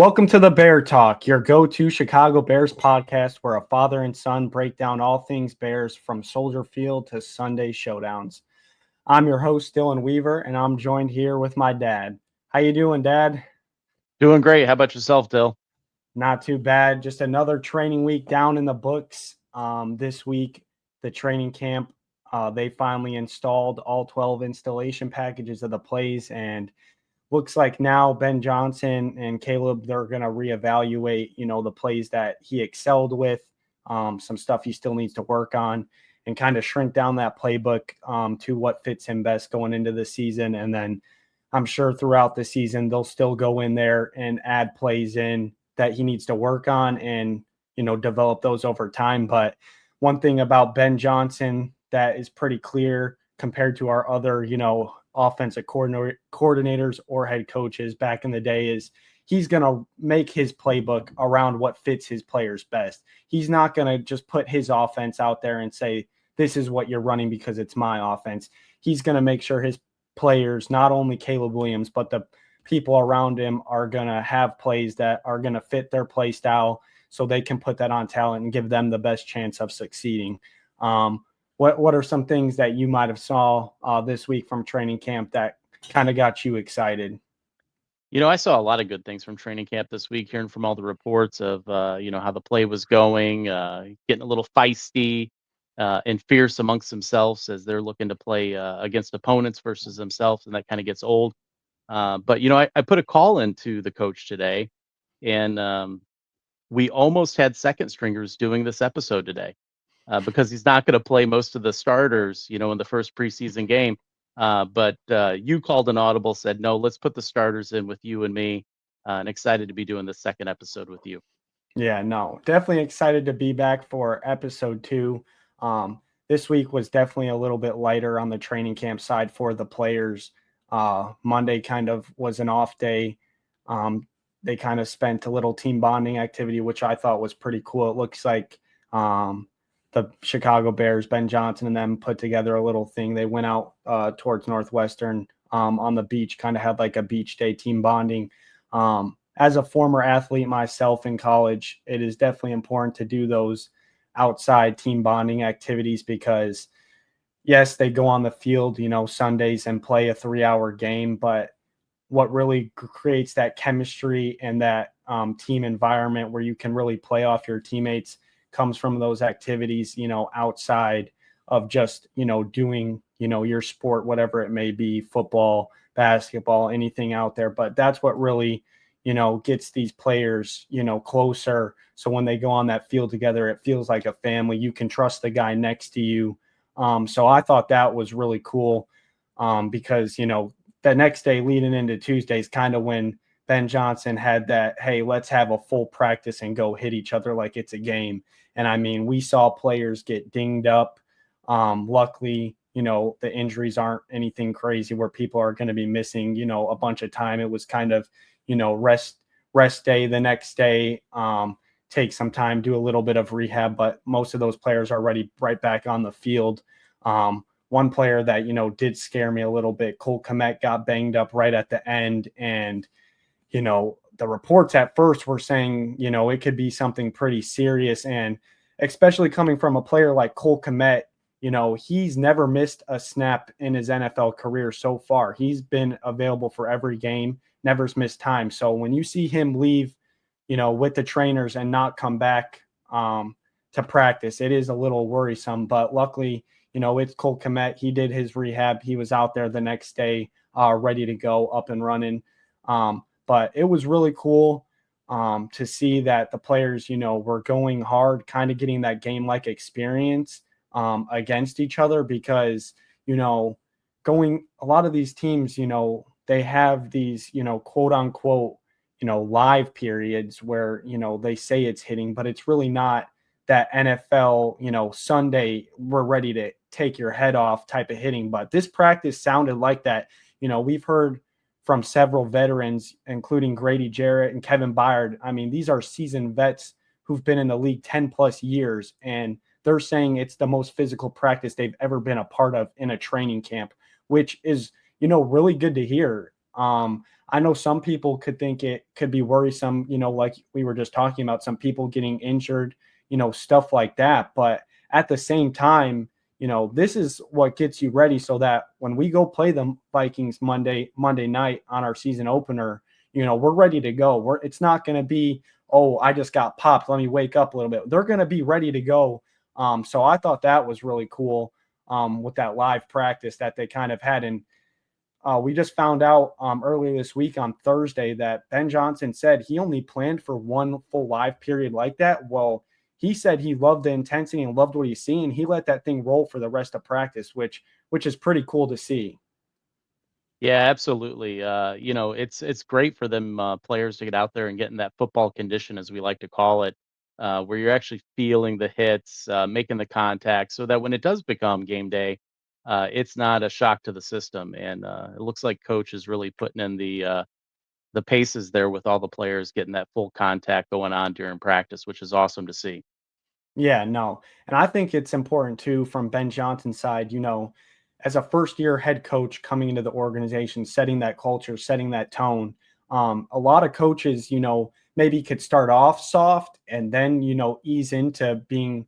Welcome to the Bear Talk, your go-to Chicago Bears podcast where a father and son break down all things Bears from Soldier Field to Sunday showdowns. I'm your host, Dylan Weaver, and I'm joined here with my dad. How you doing, Dad? Doing great. How about yourself, Dill? Not too bad. Just another training week down in the books. This week, the training camp, they finally installed all 12 installation packages of the plays, and looks like now Ben Johnson and Caleb, they're going to reevaluate, the plays that he excelled with, some stuff he still needs to work on, and kind of shrink down that playbook to what fits him best going into the season. And then I'm sure throughout the season, they'll still go in there and add plays in that he needs to work on and, develop those over time. But one thing about Ben Johnson that is pretty clear compared to our other, offensive coordinators or head coaches back in the day is he's going to make his playbook around what fits his players best. He's not going to just put his offense out there and say, this is what you're running because it's my offense. He's going to make sure his players, not only Caleb Williams, but the people around him are going to have plays that are going to fit their play style so they can put that on talent and give them the best chance of succeeding. What are some things that you might have saw this week from training camp that kind of got you excited? I saw a lot of good things from training camp this week, hearing from all the reports of, how the play was going, getting a little feisty and fierce amongst themselves as they're looking to play against opponents versus themselves, and that kind of gets old. But I put a call into the coach today, and we almost had second stringers doing this episode today. Because he's not going to play most of the starters, in the first preseason game. But you called an audible, said, no, let's put the starters in with you and me, and excited to be doing the second episode with you. Yeah, no, definitely excited to be back for episode 2. This week was definitely a little bit lighter on the training camp side for the players. Monday kind of was an off day. They kind of spent a little team bonding activity, which I thought was pretty cool. It looks like the Chicago Bears, Ben Johnson and them put together a little thing. They went out towards Northwestern on the beach, kind of had like a beach day team bonding. As a former athlete myself in college, it is definitely important to do those outside team bonding activities because, yes, they go on the field, Sundays and play a 3-hour game, but what really creates that chemistry and that team environment where you can really play off your teammates comes from those activities, outside of just, doing, your sport, whatever it may be, football, basketball, anything out there. But that's what really, gets these players, closer. So when they go on that field together, it feels like a family. You can trust the guy next to you. So I thought that was really cool because, the next day leading into Tuesdays kind of when Ben Johnson had that, hey, let's have a full practice and go hit each other like it's a game. And I mean, we saw players get dinged up. Luckily, the injuries aren't anything crazy where people are going to be missing, a bunch of time. It was kind of, rest day the next day, take some time, do a little bit of rehab, but most of those players are already right back on the field. One player that, did scare me a little bit, Cole Kmet got banged up right at the end. And, the reports at first were saying, it could be something pretty serious. And especially coming from a player like Cole Kmet, he's never missed a snap in his NFL career so far. He's been available for every game, never missed time. So when you see him leave, with the trainers and not come back to practice, it is a little worrisome. But luckily, it's Cole Kmet. He did his rehab. He was out there the next day, ready to go, up and running. But it was really cool to see that the players, were going hard, kind of getting that game-like experience against each other because, going a lot of these teams, they have these, quote unquote, live periods where, they say it's hitting, but it's really not that NFL, Sunday, we're ready to take your head off type of hitting. But this practice sounded like that. We've heard from several veterans, including Grady Jarrett and Kevin Byard. I mean, these are seasoned vets who've been in the league 10 plus years, and they're saying it's the most physical practice they've ever been a part of in a training camp, which is, really good to hear. I know some people could think it could be worrisome, like we were just talking about, some people getting injured, stuff like that. But at the same time, this is what gets you ready so that when we go play the Vikings Monday night on our season opener, we're ready to go. It's not going to be, oh, I just got popped, let me wake up a little bit. They're going to be ready to go. So I thought that was really cool with that live practice that they kind of had. And we just found out earlier this week on Thursday that Ben Johnson said he only planned for one full live period like that. Well, he said he loved the intensity and loved what he's seeing. He let that thing roll for the rest of practice, which is pretty cool to see. Yeah, absolutely. It's great for them players to get out there and get in that football condition, as we like to call it, where you're actually feeling the hits, making the contact, so that when it does become game day, it's not a shock to the system. And it looks like coach is really putting in the paces there with all the players getting that full contact going on during practice, which is awesome to see. Yeah, no. And I think it's important too from Ben Johnson's side, as a first year head coach coming into the organization, setting that culture, setting that tone. A lot of coaches, maybe could start off soft and then, ease into being,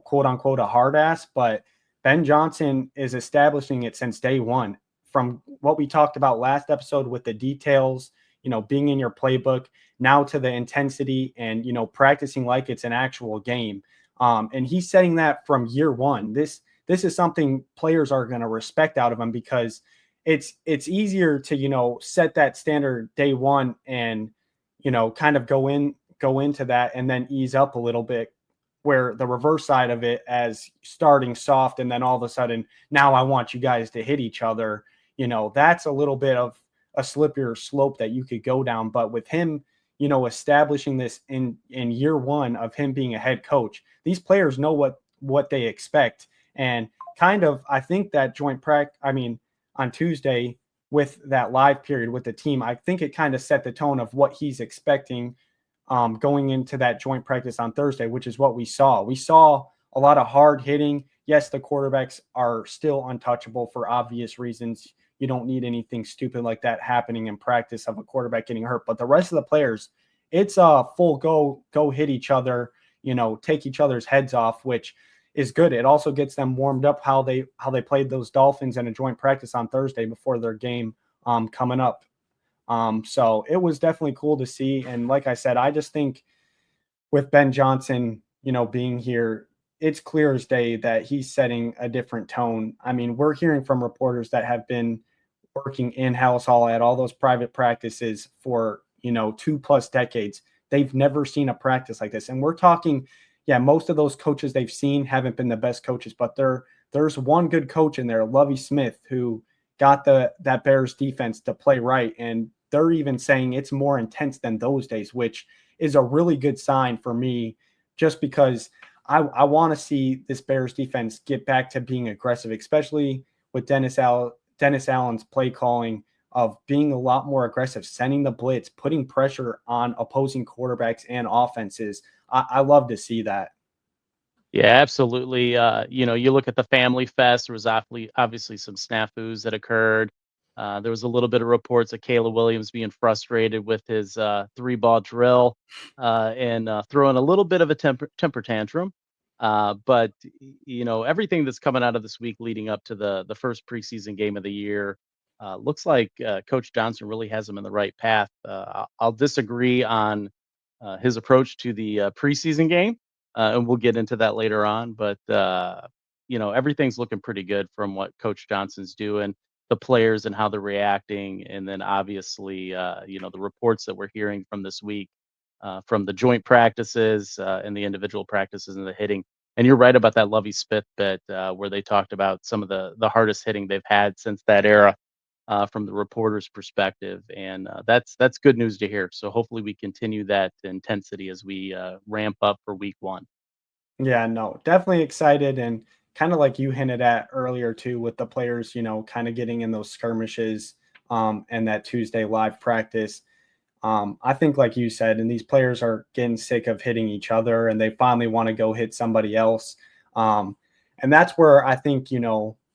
quote unquote, a hard ass. But Ben Johnson is establishing it since day one. From what we talked about last episode with the details, being in your playbook, now to the intensity and practicing like it's an actual game. And he's setting that from year one. This is something players are going to respect out of him because it's easier to set that standard day one and kind of go into that and then ease up a little bit, where the reverse side of it, as starting soft and then all of a sudden now I want you guys to hit each other, that's a little bit of a slippier slope that you could go down. But with him, establishing this in year one of him being a head coach, these players know what they expect. And kind of, I think that joint practice, I mean, on Tuesday with that live period with the team, I think it kind of set the tone of what he's expecting going into that joint practice on Thursday, which is what we saw. We saw a lot of hard hitting. Yes, the quarterbacks are still untouchable for obvious reasons. You don't need anything stupid like that happening in practice of a quarterback getting hurt. But the rest of the players, it's a full go hit each other, take each other's heads off, which is good. It also gets them warmed up how they played those Dolphins in a joint practice on Thursday before their game coming up. So it was definitely cool to see. And like I said, I just think with Ben Johnson, being here, it's clear as day that he's setting a different tone. I mean, we're hearing from reporters that have been working in-house all at all those private practices for, 2+ decades. They've never seen a practice like this. And we're talking, yeah, most of those coaches they've seen haven't been the best coaches, but there's one good coach in there, Lovie Smith, who got that Bears defense to play right. And they're even saying it's more intense than those days, which is a really good sign for me, just because I want to see this Bears defense get back to being aggressive, especially with Dennis Allen's play calling of being a lot more aggressive, sending the blitz, putting pressure on opposing quarterbacks and offenses. I love to see that. Yeah, absolutely. You look at the Family Fest, there was obviously some snafus that occurred. There was a little bit of reports of Caleb Williams being frustrated with his three-ball drill and throwing a little bit of a temper tantrum. But everything that's coming out of this week leading up to the first preseason game of the year looks like Coach Johnson really has him in the right path. I'll disagree on his approach to the preseason game, and we'll get into that later on. But everything's looking pretty good from what Coach Johnson's doing, the players and how they're reacting, and then obviously, the reports that we're hearing from this week, from the joint practices and the individual practices and the hitting. And you're right about that Lovey Smith bit, where they talked about some of the hardest hitting they've had since that era. From the reporter's perspective, and that's good news to hear. So hopefully we continue that intensity as we ramp up for week one. Yeah, no, definitely excited. And kind of like you hinted at earlier too, with the players, kind of getting in those skirmishes and that Tuesday live practice. I think, like you said, and these players are getting sick of hitting each other and they finally want to go hit somebody else. And that's where I think,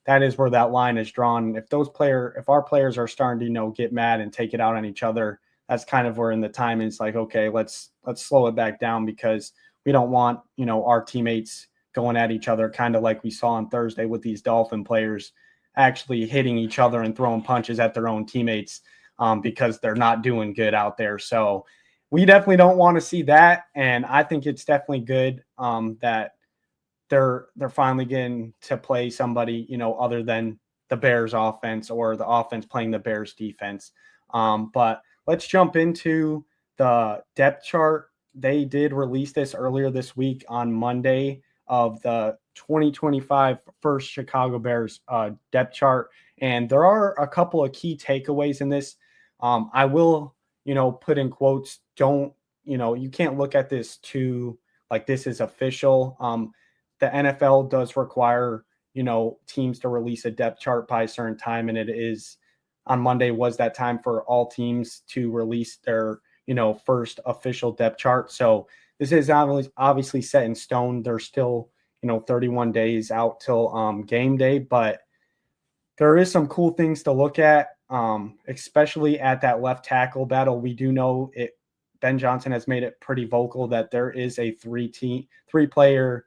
that is where that line is drawn. If our players are starting to, get mad and take it out on each other, that's kind of where in the time it's like, okay, let's slow it back down, because we don't want, our teammates going at each other, kind of like we saw on Thursday with these Dolphin players actually hitting each other and throwing punches at their own teammates, because they're not doing good out there. So we definitely don't want to see that. And I think it's definitely good that they're finally getting to play somebody, other than the Bears offense, or the offense playing the Bears defense. But let's jump into the depth chart. They did release this earlier this week on Monday, of the 2025 first Chicago Bears depth chart. And there are a couple of key takeaways in this. I will, put in quotes, don't, you can't look at this too like this is official. The NFL does require, teams to release a depth chart by a certain time. And it is on Monday was that time for all teams to release their, first official depth chart. So this is obviously set in stone. There's still, 31 days out till game day, but there is some cool things to look at, especially at that left tackle battle. We do know it. Ben Johnson has made it pretty vocal that there is a three-player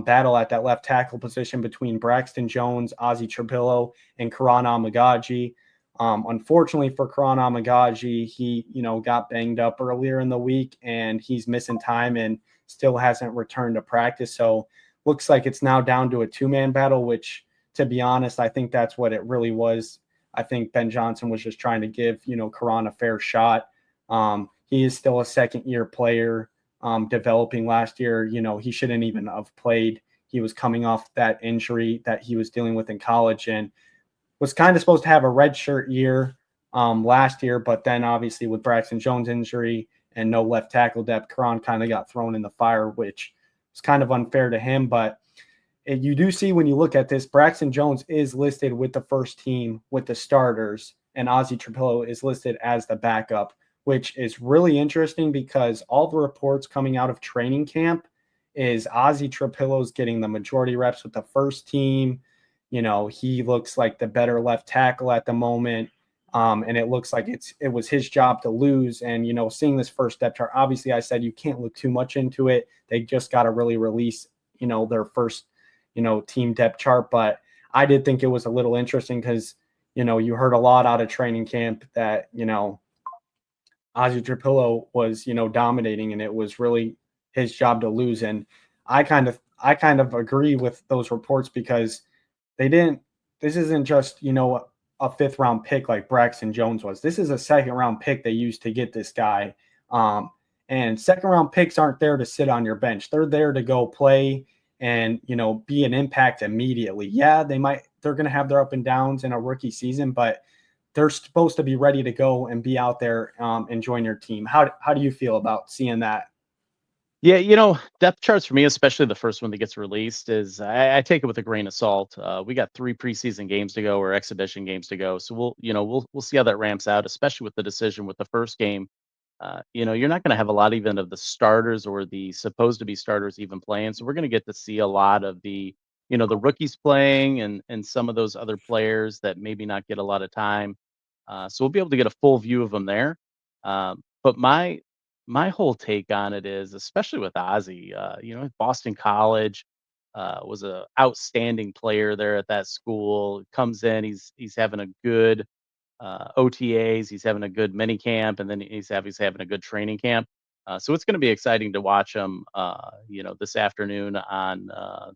battle at that left tackle position between Braxton Jones, Ozzie Trapillo, and Karan Amagaji. Unfortunately for Karan Amagaji, he got banged up earlier in the week, and he's missing time and still hasn't returned to practice. So looks like it's now down to a two-man battle, which, to be honest, I think that's what it really was. I think Ben Johnson was just trying to give, Karan a fair shot. He is still a second-year player, developing last year. He shouldn't even have played. He was coming off that injury that he was dealing with in college, and was kind of supposed to have a redshirt year last year. But then obviously with Braxton Jones' injury and no left tackle depth, Karan kind of got thrown in the fire, which was kind of unfair to him. But you do see when you look at this, Braxton Jones is listed with the first team with the starters, and Ozzie Trapillo is listed as the backup, which is really interesting because all the reports coming out of training camp is Ozzie Trapillo's getting the majority reps with the first team. He looks like the better left tackle at the moment. And it looks like it was his job to lose. And, seeing this first depth chart, obviously I said you can't look too much into it. They just got to really release, their first, team depth chart. But I did think it was a little interesting because, you heard a lot out of training camp that, Ozzie Trapillo was, dominating, and it was really his job to lose. And I kind of agree with those reports, because this isn't just, a fifth round pick like Braxton Jones was. This is a second round pick they used to get this guy. And second round picks aren't there to sit on your bench. They're there to go play and, be an impact immediately. Yeah, they're going to have their up and downs in a rookie season, but they're supposed to be ready to go and be out there and join your team. How do you feel about seeing that? Yeah, depth charts for me, especially the first one that gets released, is I take it with a grain of salt. We got 3 preseason games to go, or exhibition games to go, so we'll see how that ramps out, especially with the decision with the first game. You're not going to have a lot even of the starters or the supposed to be starters even playing, so we're going to get to see a lot of the rookies playing, and some of those other players that maybe not get a lot of time. So we'll be able to get a full view of them there. But my whole take on it is, especially with Ozzy, Boston College, was a outstanding player there at that school. Comes in, he's having a good OTAs, he's having a good mini camp, and then he's obviously having a good training camp. So it's going to be exciting to watch him, this afternoon on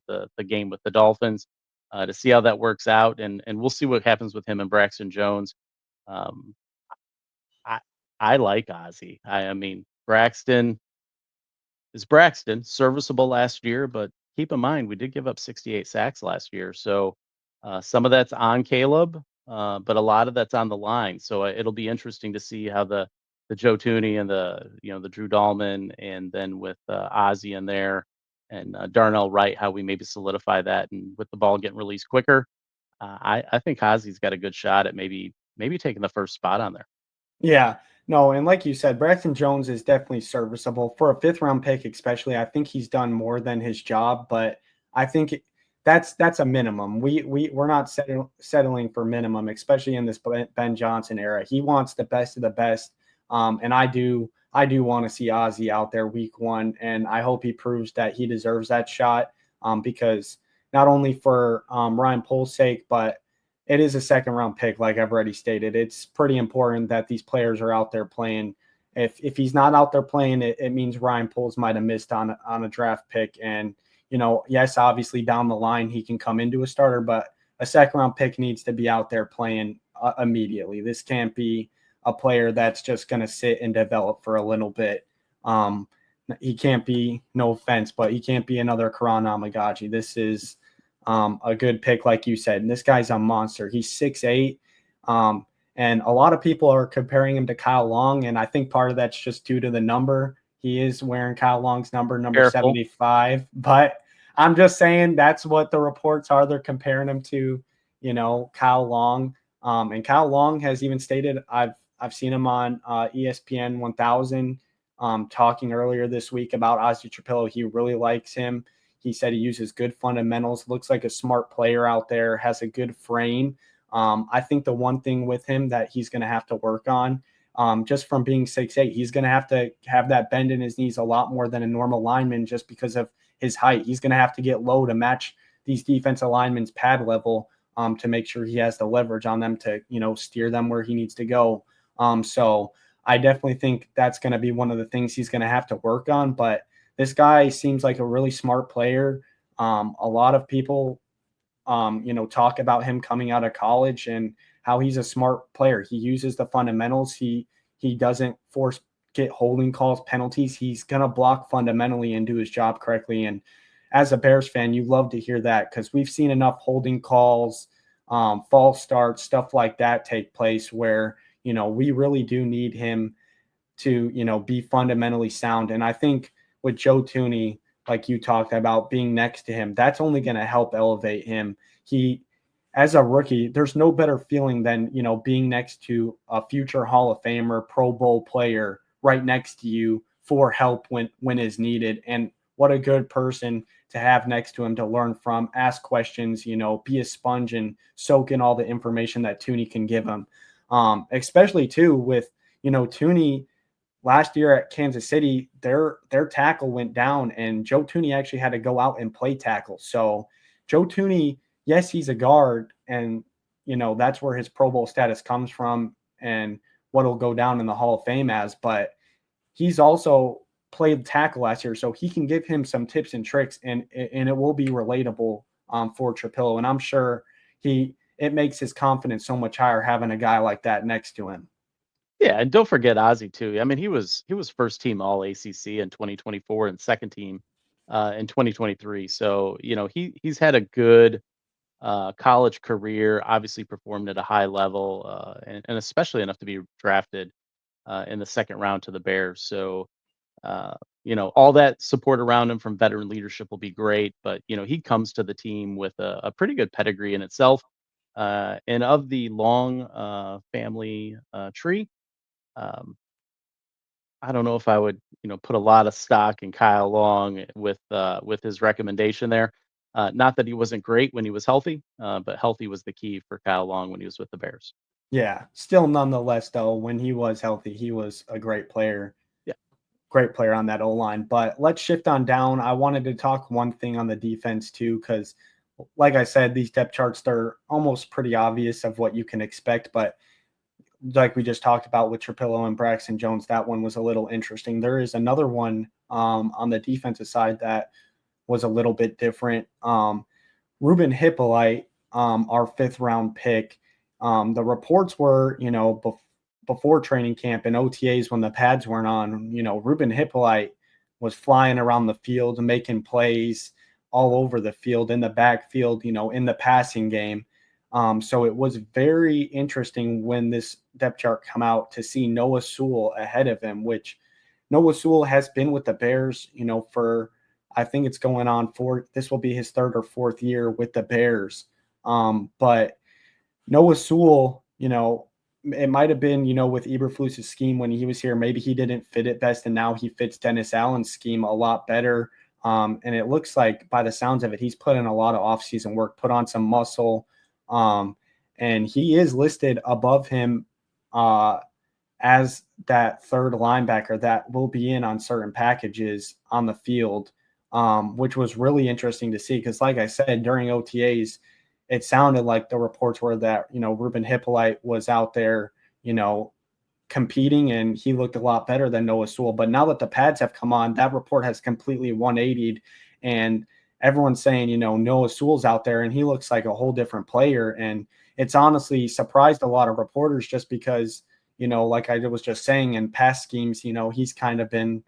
the game with the Dolphins, to see how that works out, and we'll see what happens with him and Braxton Jones. Um, I I like Ozzy. I mean, Braxton, serviceable last year, but keep in mind we did give up 68 sacks last year. So some of that's on Caleb, but a lot of that's on the line. So it'll be interesting to see how the Joe Tooney and the Drew Dahlman, and then with Ozzy in there, and Darnell Wright, how we maybe solidify that, and with the ball getting released quicker. I think Ozzy's got a good shot at maybe taking the first spot on there. Yeah, no, and like you said, Braxton Jones is definitely serviceable for a fifth round pick, especially. I think he's done more than his job, but I think that's a minimum. We're not settling for minimum, especially in this Ben Johnson era. He wants the best of the best, and I do want to see Ozzie out there week one, and I hope he proves that he deserves that shot, because not only for Ryan Pohl's sake, but it is a second round pick, like I've already stated. It's pretty important that these players are out there playing. If he's not out there playing, it means Ryan Poles might have missed on a draft pick. And yes, obviously down the line he can come into a starter, but a second round pick needs to be out there playing immediately. This can't be a player that's just going to sit and develop for a little bit. He can't be, no offense, but he can't be another Karan Amagaji. This is a good pick, like you said. And this guy's a monster. He's 6'8". And a lot of people are comparing him to Kyle Long, and I think part of that's just due to the number. He is wearing Kyle Long's number Careful. 75. But I'm just saying that's what the reports are. They're comparing him to, Kyle Long. And Kyle Long has even stated, I've seen him on ESPN 1000 talking earlier this week about Ozzie Trapillo. He really likes him. He said he uses good fundamentals, looks like a smart player out there, has a good frame. I think the one thing with him that he's going to have to work on, just from being 6'8", he's going to have that bend in his knees a lot more than a normal lineman just because of his height. He's going to have to get low to match these defensive linemen's pad level to make sure he has the leverage on them to, steer them where he needs to go. So I definitely think that's going to be one of the things he's going to have to work on. But this guy seems like a really smart player. A lot of people talk about him coming out of college and how he's a smart player. He uses the fundamentals. He doesn't get holding calls, penalties. He's gonna block fundamentally and do his job correctly. And as a Bears fan, you love to hear that because we've seen enough holding calls, false starts, stuff like that take place where we really do need him to be fundamentally sound. And I think with Joe Thuney, like you talked about, being next to him, that's only going to help elevate him. He, as a rookie, there's no better feeling than being next to a future Hall of Famer, Pro Bowl player right next to you for help when is needed. And what a good person to have next to him to learn from, ask questions, be a sponge and soak in all the information that Thuney can give him. Especially too with Thuney. Last year at Kansas City, their tackle went down, and Joe Thuney actually had to go out and play tackle. So Joe Thuney, yes, he's a guard, and that's where his Pro Bowl status comes from, and what'll go down in the Hall of Fame as. But he's also played tackle last year, so he can give him some tips and tricks, and it will be relatable for Trapillo. And I'm sure it makes his confidence so much higher having a guy like that next to him. Yeah, and don't forget Ozzie too. I mean, he was first team All ACC in 2024 and second team in 2023. So he's had a good college career. Obviously, performed at a high level, and especially enough to be drafted in the second round to the Bears. So all that support around him from veteran leadership will be great. But he comes to the team with a pretty good pedigree in itself, and of the long family tree. Um, I don't know if I would, put a lot of stock in Kyle Long with his recommendation there. Not that he wasn't great when he was healthy, but healthy was the key for Kyle Long when he was with the Bears. Yeah, still nonetheless, though, when he was healthy, he was a great player. Yeah. Great player on that O-line. But let's shift on down. I wanted to talk one thing on the defense too, because like I said, these depth charts, they're almost pretty obvious of what you can expect. But like we just talked about with Trapillo and Braxton Jones, that one was a little interesting. There is another one on the defensive side that was a little bit different. Ruben Hippolyte, our fifth round pick, the reports were, before training camp and OTAs when the pads weren't on, Ruben Hippolyte was flying around the field and making plays all over the field, in the backfield, in the passing game. So it was very interesting when this depth chart come out to see Noah Sewell ahead of him, which Noah Sewell has been with the Bears, for I think it's going on this will be his third or fourth year with the Bears. But Noah Sewell, it might have been, with Eberflus's scheme when he was here, maybe he didn't fit it best, and now he fits Dennis Allen's scheme a lot better. And it looks like by the sounds of it, he's put in a lot of offseason work, put on some muscle. And he is listed above him as that third linebacker that will be in on certain packages on the field, which was really interesting to see. Because, like I said, during OTAs, it sounded like the reports were that, Ruben Hippolyte was out there, competing, and he looked a lot better than Noah Sewell. But now that the pads have come on, that report has completely 180'd, and everyone's saying, Noah Sewell's out there and he looks like a whole different player. And it's honestly surprised a lot of reporters just because, like I was just saying, in past schemes, he's kind of been,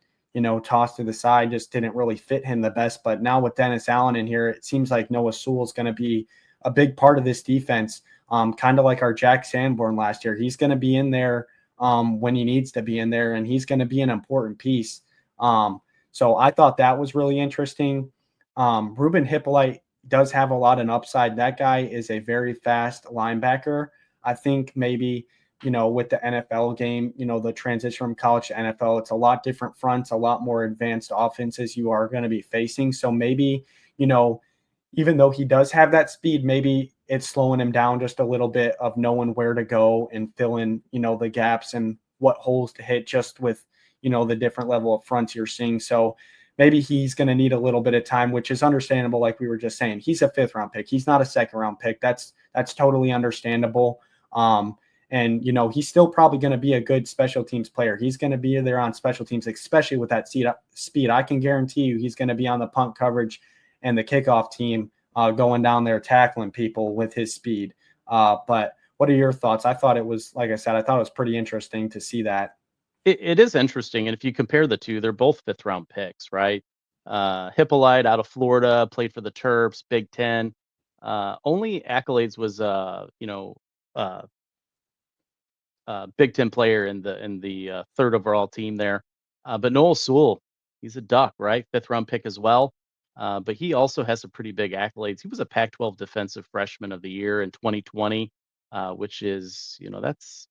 tossed to the side, just didn't really fit him the best. But now with Dennis Allen in here, it seems like Noah Sewell's going to be a big part of this defense, kind of like our Jack Sanborn last year. He's going to be in there when he needs to be in there, and he's going to be an important piece. So I thought that was really interesting. Ruben Hippolyte does have a lot of upside. That guy is a very fast linebacker. I think maybe, with the NFL game, the transition from college to NFL, it's a lot different fronts, a lot more advanced offenses you are going to be facing. So maybe, even though he does have that speed, maybe it's slowing him down just a little bit of knowing where to go and fill in, the gaps and what holes to hit just with, the different level of fronts you're seeing. So maybe he's going to need a little bit of time, which is understandable. Like we were just saying, he's a 5th round pick. He's not a 2nd round pick. That's totally understandable. And, he's still probably going to be a good special teams player. He's going to be there on special teams, especially with that speed. I can guarantee you he's going to be on the punt coverage and the kickoff team going down there tackling people with his speed. But what are your thoughts? I thought it was, like I said, I thought it was pretty interesting to see that. It is interesting, and if you compare the two, they're both 5th-round picks, right? Hippolyte out of Florida, played for the Terps, Big Ten. Only accolades was, uh, Big Ten player in the 3rd overall team there. But Noel Sewell, he's a Duck, right? 5th-round pick as well. But he also has some pretty big accolades. He was a Pac-12 Defensive Freshman of the Year in 2020, which is, that's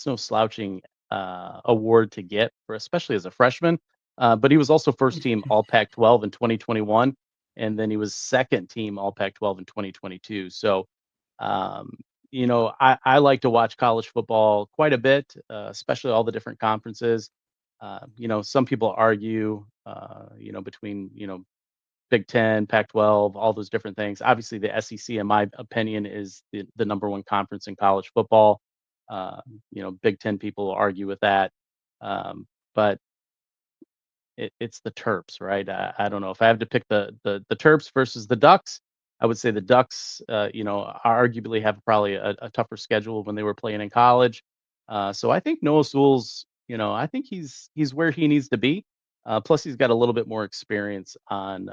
no slouching award to get for, especially as a freshman. But he was also first team All Pac-12 in 2021, and then he was second team All Pac-12 in 2022. So, um, I like to watch college football quite a bit, especially all the different conferences. Some people argue, between Big Ten, Pac-12, all those different things. Obviously, the SEC, in my opinion, is the number one conference in college football. Uh, Big Ten people argue with that, but it's the Terps, right? I don't know if I have to pick the Terps versus the Ducks. I would say the Ducks, arguably have probably a tougher schedule when they were playing in college. So I think Noah Sewell's, I think he's where he needs to be. Plus, he's got a little bit more experience on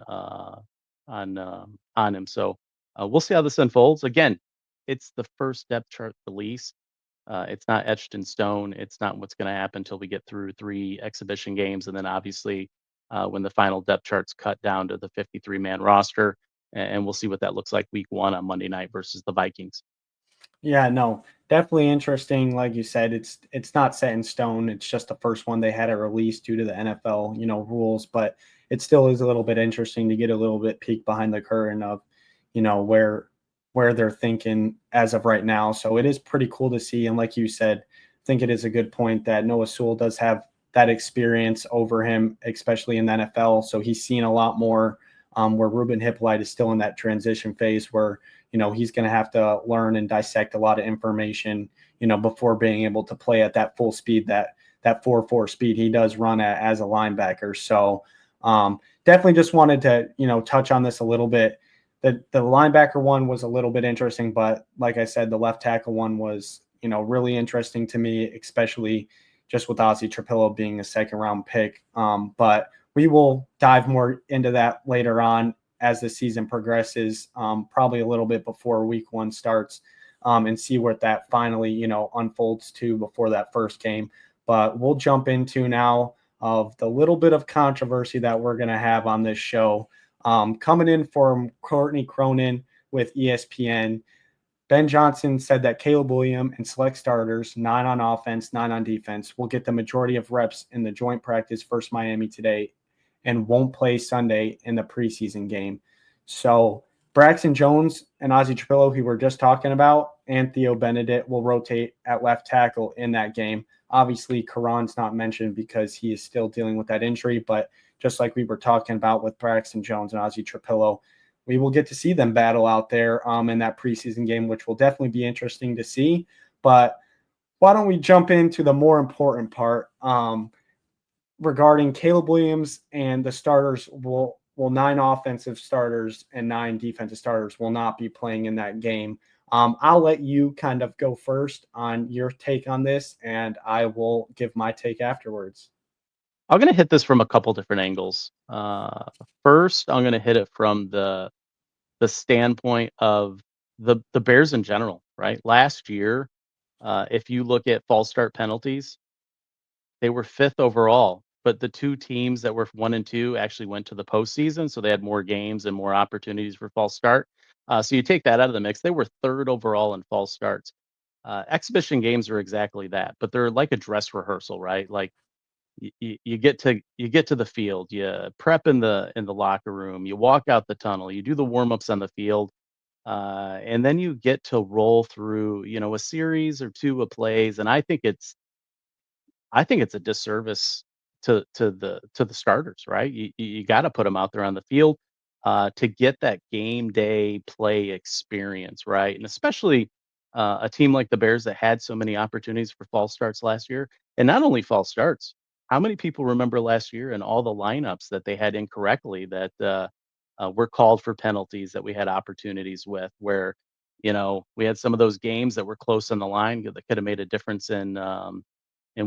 him. So we'll see how this unfolds. Again, it's the first depth chart release. It's not etched in stone. It's not what's going to happen until we get through 3 exhibition games, and then obviously when the final depth chart's cut down to the 53-man roster, and we'll see what that looks like week 1 on Monday night versus the Vikings. Yeah, no, definitely interesting. Like you said, it's not set in stone. It's just the first one they had it released due to the NFL, rules, but it still is a little bit interesting to get a little bit peek behind the curtain of, where they're thinking as of right now. So it is pretty cool to see. And like you said, I think it is a good point that Noah Sewell does have that experience over him, especially in the NFL. So he's seen a lot more, where Ruben Hippolyte is still in that transition phase where, he's going to have to learn and dissect a lot of information, before being able to play at that full speed, that 4.4 speed he does run at as a linebacker. So definitely just wanted to, touch on this a little bit. The linebacker one was a little bit interesting, but like I said, the left tackle one was, really interesting to me, especially just with Ozzie Trapillo being a 2nd round pick. But we will dive more into that later on as the season progresses, probably a little bit before week 1 starts, and see what that finally, unfolds to before that first game. But we'll jump into now of the little bit of controversy that we're going to have on this show. Coming in from Courtney Cronin with ESPN, Ben Johnson said that Caleb Williams and select starters, 9 on offense, 9 on defense, will get the majority of reps in the joint practice versus Miami today, and won't play Sunday in the preseason game. So Braxton Jones and Ozzie Tropillo, who we're just talking about, and Theo Benedict will rotate at left tackle in that game. Obviously, Karan's not mentioned because he is still dealing with that injury, but just like we were talking about with Braxton Jones and Ozzie Tropillo, we will get to see them battle out there in that preseason game, which will definitely be interesting to see. But why don't we jump into the more important part regarding Caleb Williams and the starters will 9 offensive starters and 9 defensive starters will not be playing in that game. I'll let you kind of go first on your take on this, and I will give my take afterwards. I'm going to hit this from a couple different angles. First, I'm going to hit it from the standpoint of the Bears in general, right? Last year, if you look at false start penalties, they were fifth overall, but the two teams that were 1 and 2 actually went to the postseason, so they had more games and more opportunities for false start. So you take that out of the mix, they were third overall in false starts. Exhibition games are exactly that, but they're like a dress rehearsal, right? Like you get to the field, you prep in the locker room, you walk out the tunnel, you do the warm ups on the field, and then you get to roll through, a series or two of plays. And I think it's a disservice to the starters, right? You got to put them out there on the field to get that game day play experience, right? And especially a team like the Bears that had so many opportunities for false starts last year, and not only false starts. How many people remember last year and all the lineups that they had incorrectly that were called for penalties that we had opportunities with, where we had some of those games that were close on the line that could have made a difference in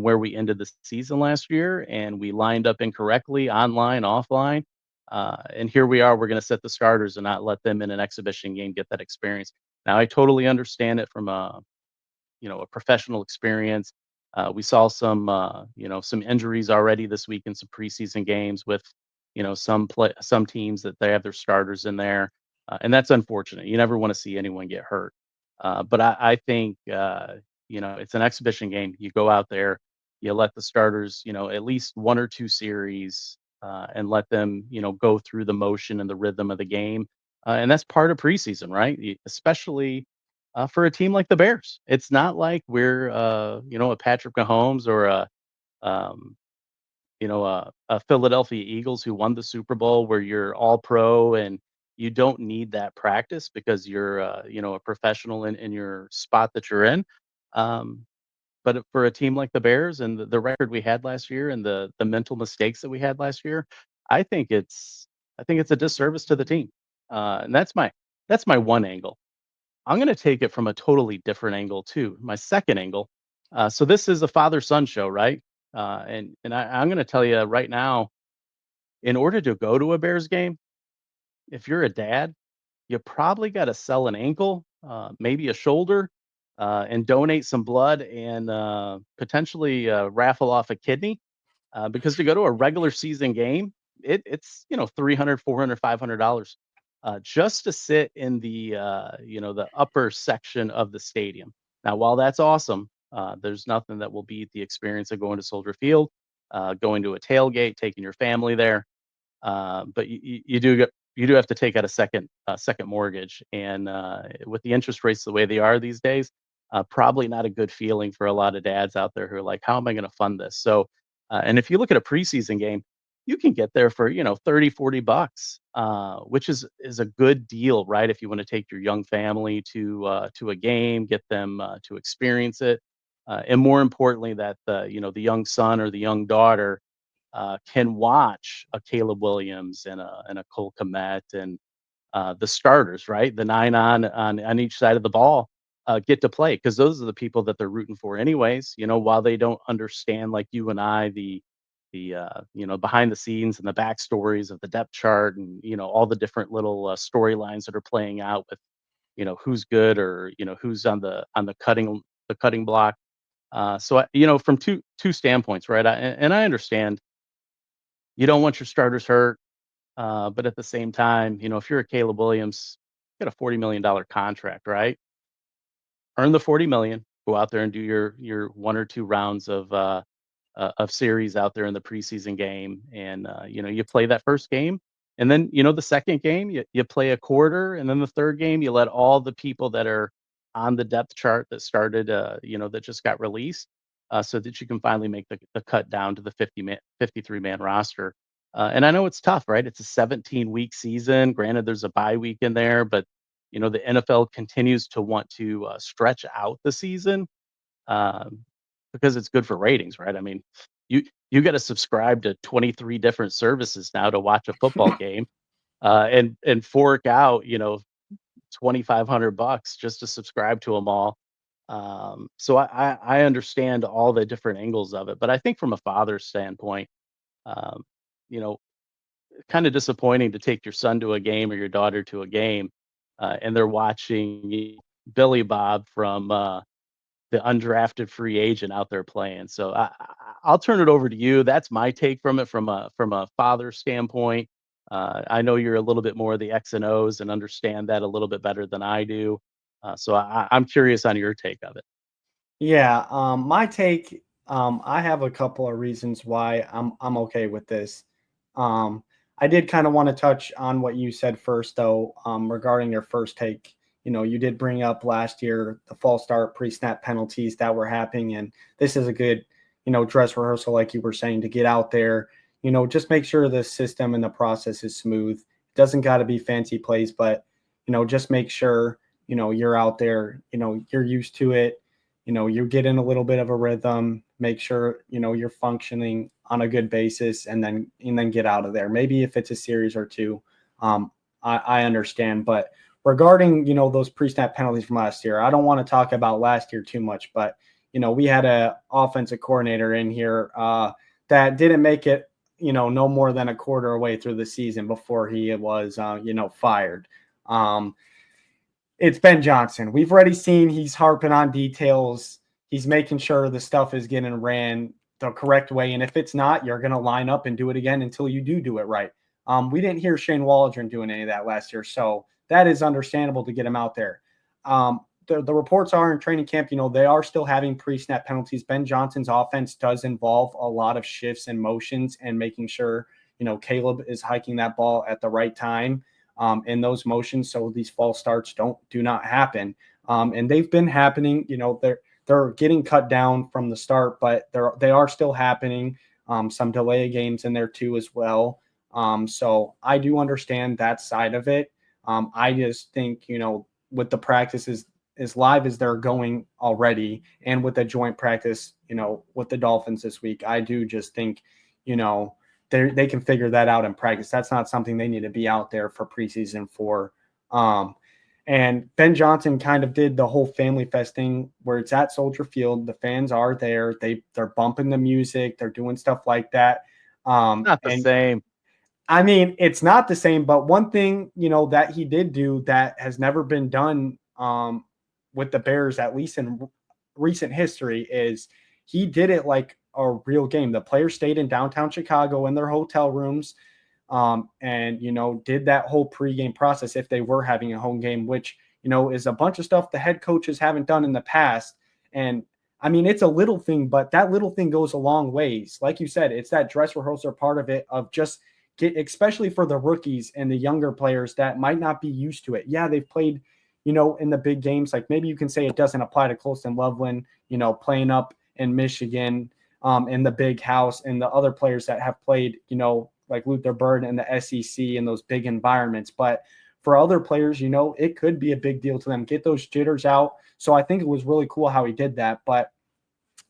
where we ended the season last year, and we lined up incorrectly online, offline. And here we are, we're going to set the starters and not let them in an exhibition game get that experience. Now, I totally understand it from a professional experience. We saw some injuries already this week in some preseason games with, some teams that they have their starters in there, and that's unfortunate. You never want to see anyone get hurt. But I think it's an exhibition game. You go out there, you let the starters, at least 1 or 2 series, and let them, go through the motion and the rhythm of the game, and that's part of preseason, right? Especially for a team like the Bears. It's not like we're, a Patrick Mahomes or um, a Philadelphia Eagles who won the Super Bowl where you're all pro and you don't need that practice because you're, a professional in your spot that you're in. Um, but for a team like the Bears and the record we had last year and the mental mistakes that we had last year, I think it's I think it's a disservice to the team. And that's my one angle. I'm going to take it from a totally different angle too. My second angle. So this is a father-son show, right? I'm going to tell you right now, in order to go to a Bears game, if you're a dad, you probably got to sell an ankle, maybe a shoulder, and donate some blood and potentially raffle off a kidney because to go to a regular season game, it's 300, 400, $500 just to sit in the upper section of the stadium. Now, while that's awesome, there's nothing that will beat the experience of going to Soldier Field, going to a tailgate, taking your family there. But you do have to take out a second mortgage, and with the interest rates the way they are these days, probably not a good feeling for a lot of dads out there who are like, "How am I going to fund this?" So, and if you look at a preseason game, you can get there for 30, $40, which is a good deal, right? If you want to take your young family to a game, get them to experience it, and more importantly, that the young son or the young daughter can watch a Caleb Williams and a Cole Kmet and the starters, right? The 9 on each side of the ball get to play because those are the people that they're rooting for, anyways. While they don't understand like you and I the behind the scenes and the backstories of the depth chart and all the different little storylines that are playing out with who's good or who's on the cutting block. So from two standpoints, right? And I understand you don't want your starters hurt. But at the same time, if you're a Caleb Williams, you got a $40 million contract, right? Earn the 40 million, go out there and do your 1 or 2 rounds of series out there in the preseason game, and you play that first game, and then the second game you play a quarter, and then the third game you let all the people that are on the depth chart that started, that just got released, so that you can finally make the cut down to the 53-man roster. And I know it's tough, right? It's a 17-week season. Granted, there's a bye week in there, but the NFL continues to want to stretch out the season, um, because it's good for ratings, right? I mean, you you got to subscribe to 23 different services now to watch a football game, and fork out 2,500 bucks just to subscribe to them all. So I understand all the different angles of it, but I think from a father's standpoint, um, you know, kind of disappointing to take your son to a game or your daughter to a game, and they're watching Billy Bob from the undrafted free agent out there playing. So I'll turn it over to you. That's my take from it from a father standpoint. I know you're a little bit more of the X and O's and understand that a little bit better than I do. So I'm curious on your take of it. Yeah, my take, I have a couple of reasons why I'm okay with this. Um, I did kind of want to touch on what you said first, though, regarding your first take. You did bring up last year the false start pre-snap penalties that were happening, and this is a good, dress rehearsal, like you were saying, to get out there. Just make sure the system and the process is smooth. It doesn't got to be fancy plays, but just make sure you're out there. You're used to it. You get in a little bit of a rhythm, make sure you're functioning on a good basis, and then get out of there. Maybe if it's a series or two, um, I understand. But regarding those pre-snap penalties from last year, I don't want to talk about last year too much. But we had a offensive coordinator in here that didn't make it no more than a quarter away through the season before he was fired. It's Ben Johnson. We've already seen he's harping on details. He's making sure the stuff is getting ran the correct way. And if it's not, you're going to line up and do it again until you do it right. We didn't hear Shane Waldron doing any of that last year. So that is understandable to get him out there. The reports are in training camp, they are still having pre-snap penalties. Ben Johnson's offense does involve a lot of shifts and motions and making sure, Caleb is hiking that ball at the right time in those motions, so these false starts do not happen. And they've been happening. They're getting cut down from the start, but they are still happening. Some delay games in there too as well. So I do understand that side of it. I just think with the practices as live as they're going already, and with the joint practice, with the Dolphins this week, I do just think you know they can figure that out in practice. That's not something they need to be out there for preseason for. Um, and Ben Johnson kind of did the whole family fest thing where it's at Soldier Field. The fans are there. They're bumping the music. They're doing stuff like that. Not the And same. I mean, it's not the same, but one thing, that he did do that has never been done with the Bears, at least in recent history, is he did it like a real game. The players stayed in downtown Chicago in their hotel rooms, and did that whole pregame process if they were having a home game, which is a bunch of stuff the head coaches haven't done in the past. And I mean, it's a little thing, but that little thing goes a long ways. Like you said, it's that dress rehearsal part of it, of just especially for the rookies and the younger players that might not be used to it. Yeah, they've played, in the big games. Like maybe you can say it doesn't apply to Colston Loveland, playing up in Michigan, in the big house, and the other players that have played, like Luther Bird in the SEC in those big environments. But for other players, it could be a big deal to them. Get those jitters out. So I think it was really cool how he did that. But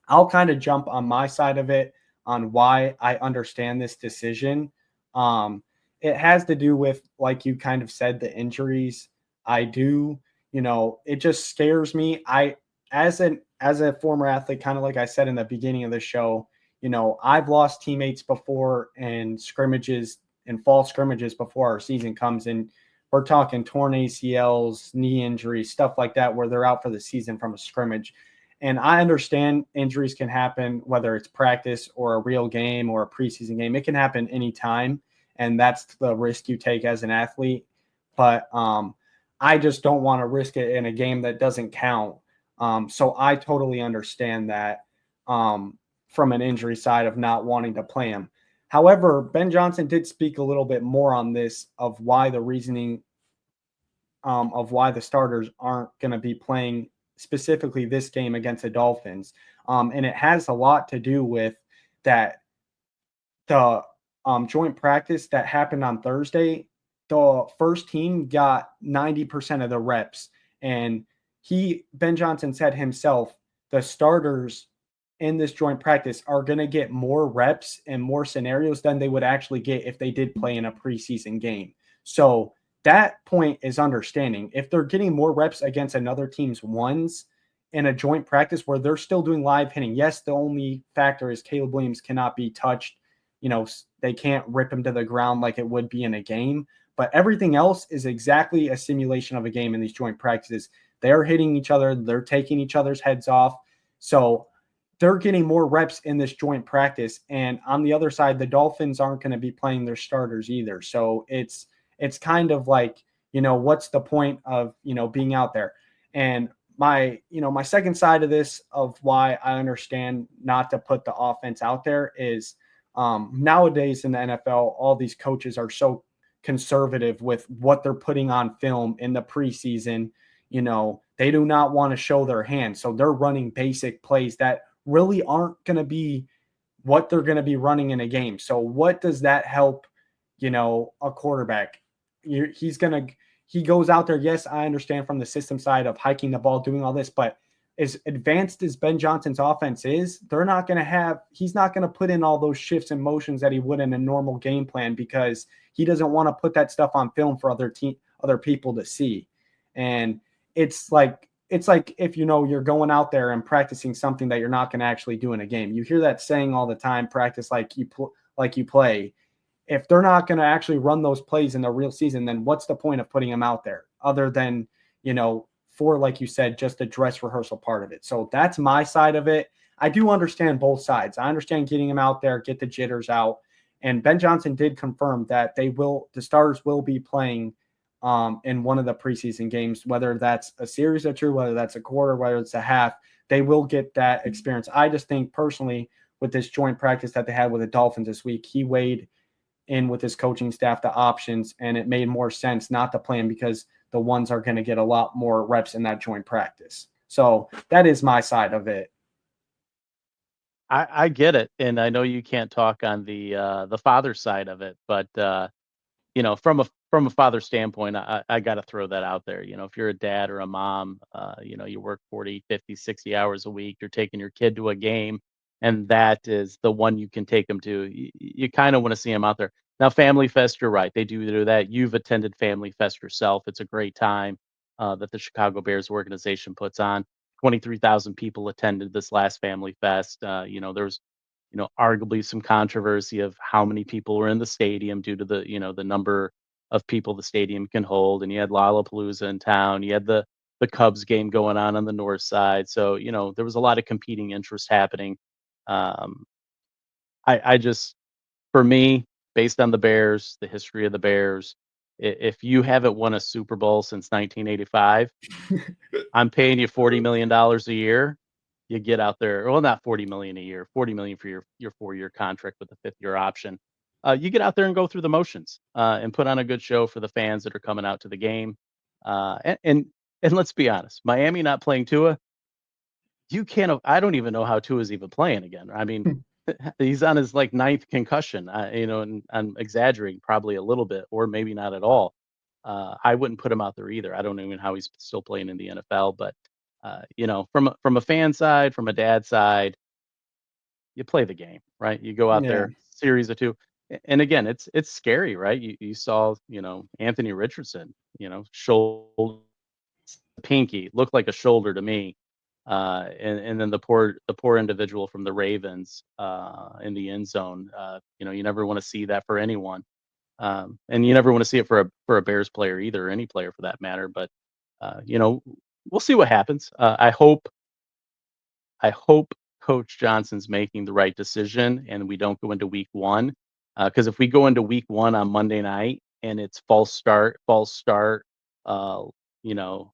I'll kind of jump on my side of it on why I understand this decision. Um, it has to do with, like you kind of said, the injuries. I do, it just scares me. As a former athlete, kind of like I said in the beginning of the show, I've lost teammates before in scrimmages and fall scrimmages before our season comes in. We're talking torn ACLs, knee injuries, stuff like that, where they're out for the season from a scrimmage. And I understand injuries can happen, whether it's practice or a real game or a preseason game. It can happen anytime, and that's the risk you take as an athlete. But I just don't want to risk it in a game that doesn't count. So I totally understand that. from an injury side of not wanting to play him. However, Ben Johnson did speak a little bit more on this of why the reasoning of why the starters aren't going to be playing specifically this game against the Dolphins. And it has a lot to do with that the joint practice that happened on Thursday, the first team got 90% of the reps. And Ben Johnson said himself, the starters in this joint practice are going to get more reps and more scenarios than they would actually get if they did play in a preseason game. So that point is understanding. If they're getting more reps against another team's ones in a joint practice where they're still doing live hitting, yes, the only factor is Caleb Williams cannot be touched. They can't rip him to the ground like it would be in a game, but everything else is exactly a simulation of a game in these joint practices. They're hitting each other. They're taking each other's heads off. So they're getting more reps in this joint practice. And on the other side, the Dolphins aren't going to be playing their starters either. So it's kind of like, what's the point of, being out there? And my second side of this of why I understand not to put the offense out there is nowadays in the NFL, all these coaches are so conservative with what they're putting on film in the preseason. They do not want to show their hand. So they're running basic plays that really aren't going to be what they're going to be running in a game. So what does that help, a quarterback? He goes out there. Yes, I understand from the system side of hiking the ball, doing all this, but as advanced as Ben Johnson's offense is, he's not going to put in all those shifts and motions that he would in a normal game plan because he doesn't want to put that stuff on film for other people to see. And it's like if you're going out there and practicing something that you're not going to actually do in a game. You hear that saying all the time, practice like you play. If they're not going to actually run those plays in the real season, then what's the point of putting them out there other than, for, like you said, just the dress rehearsal part of it. So that's my side of it. I do understand both sides. I understand getting him out there, get the jitters out. And Ben Johnson did confirm that the starters will be playing in one of the preseason games, whether that's a series or two, whether that's a quarter, whether it's a half, they will get that experience. I just think personally with this joint practice that they had with the Dolphins this week, he weighed in with his coaching staff the options, and it made more sense not to play him because the ones are going to get a lot more reps in that joint practice. So that is my side of it. I get it, and I know you can't talk on the father side of it, but from a father standpoint, I got to throw that out there. If you're a dad or a mom, you work 40, 50, 60 hours a week, you're taking your kid to a game, and that is the one you can take them to. You kind of want to see them out there. Now, Family Fest, you're right. They do that. You've attended Family Fest yourself. It's a great time that the Chicago Bears organization puts on. 23,000 people attended this last Family Fest. There's arguably some controversy of how many people were in the stadium due to the number of people the stadium can hold. And you had Lollapalooza in town. You had the Cubs game going on the north side. So, there was a lot of competing interest happening. Um, I just, for me, based on the Bears, the history of the Bears, if you haven't won a Super Bowl since 1985, I'm paying you $40 million a year. You get out there. Well, not 40 million a year. 40 million for your 4-year contract with a 5th-year option. You get out there and go through the motions and put on a good show for the fans that are coming out to the game. And let's be honest, Miami not playing Tua, you can't. I don't even know how Tua's even playing again. I mean, he's on his like 9th concussion. And I'm exaggerating probably a little bit, or maybe not at all. I wouldn't put him out there either. I don't even know how he's still playing in the NFL. But from a fan side, from a dad side, you play the game, right? You go out Yeah. there, series of two, and again, it's scary, right? You saw Anthony Richardson, shoulder pinky looked like a shoulder to me, and then the poor individual from the Ravens in the end zone. You never want to see that for anyone. And you never want to see it for a Bears player either, or any player for that matter. But we'll see what happens. I hope Coach Johnson's making the right decision, and we don't go into Week 1. Because if we go into Week 1 on Monday night and it's false start, uh, you know,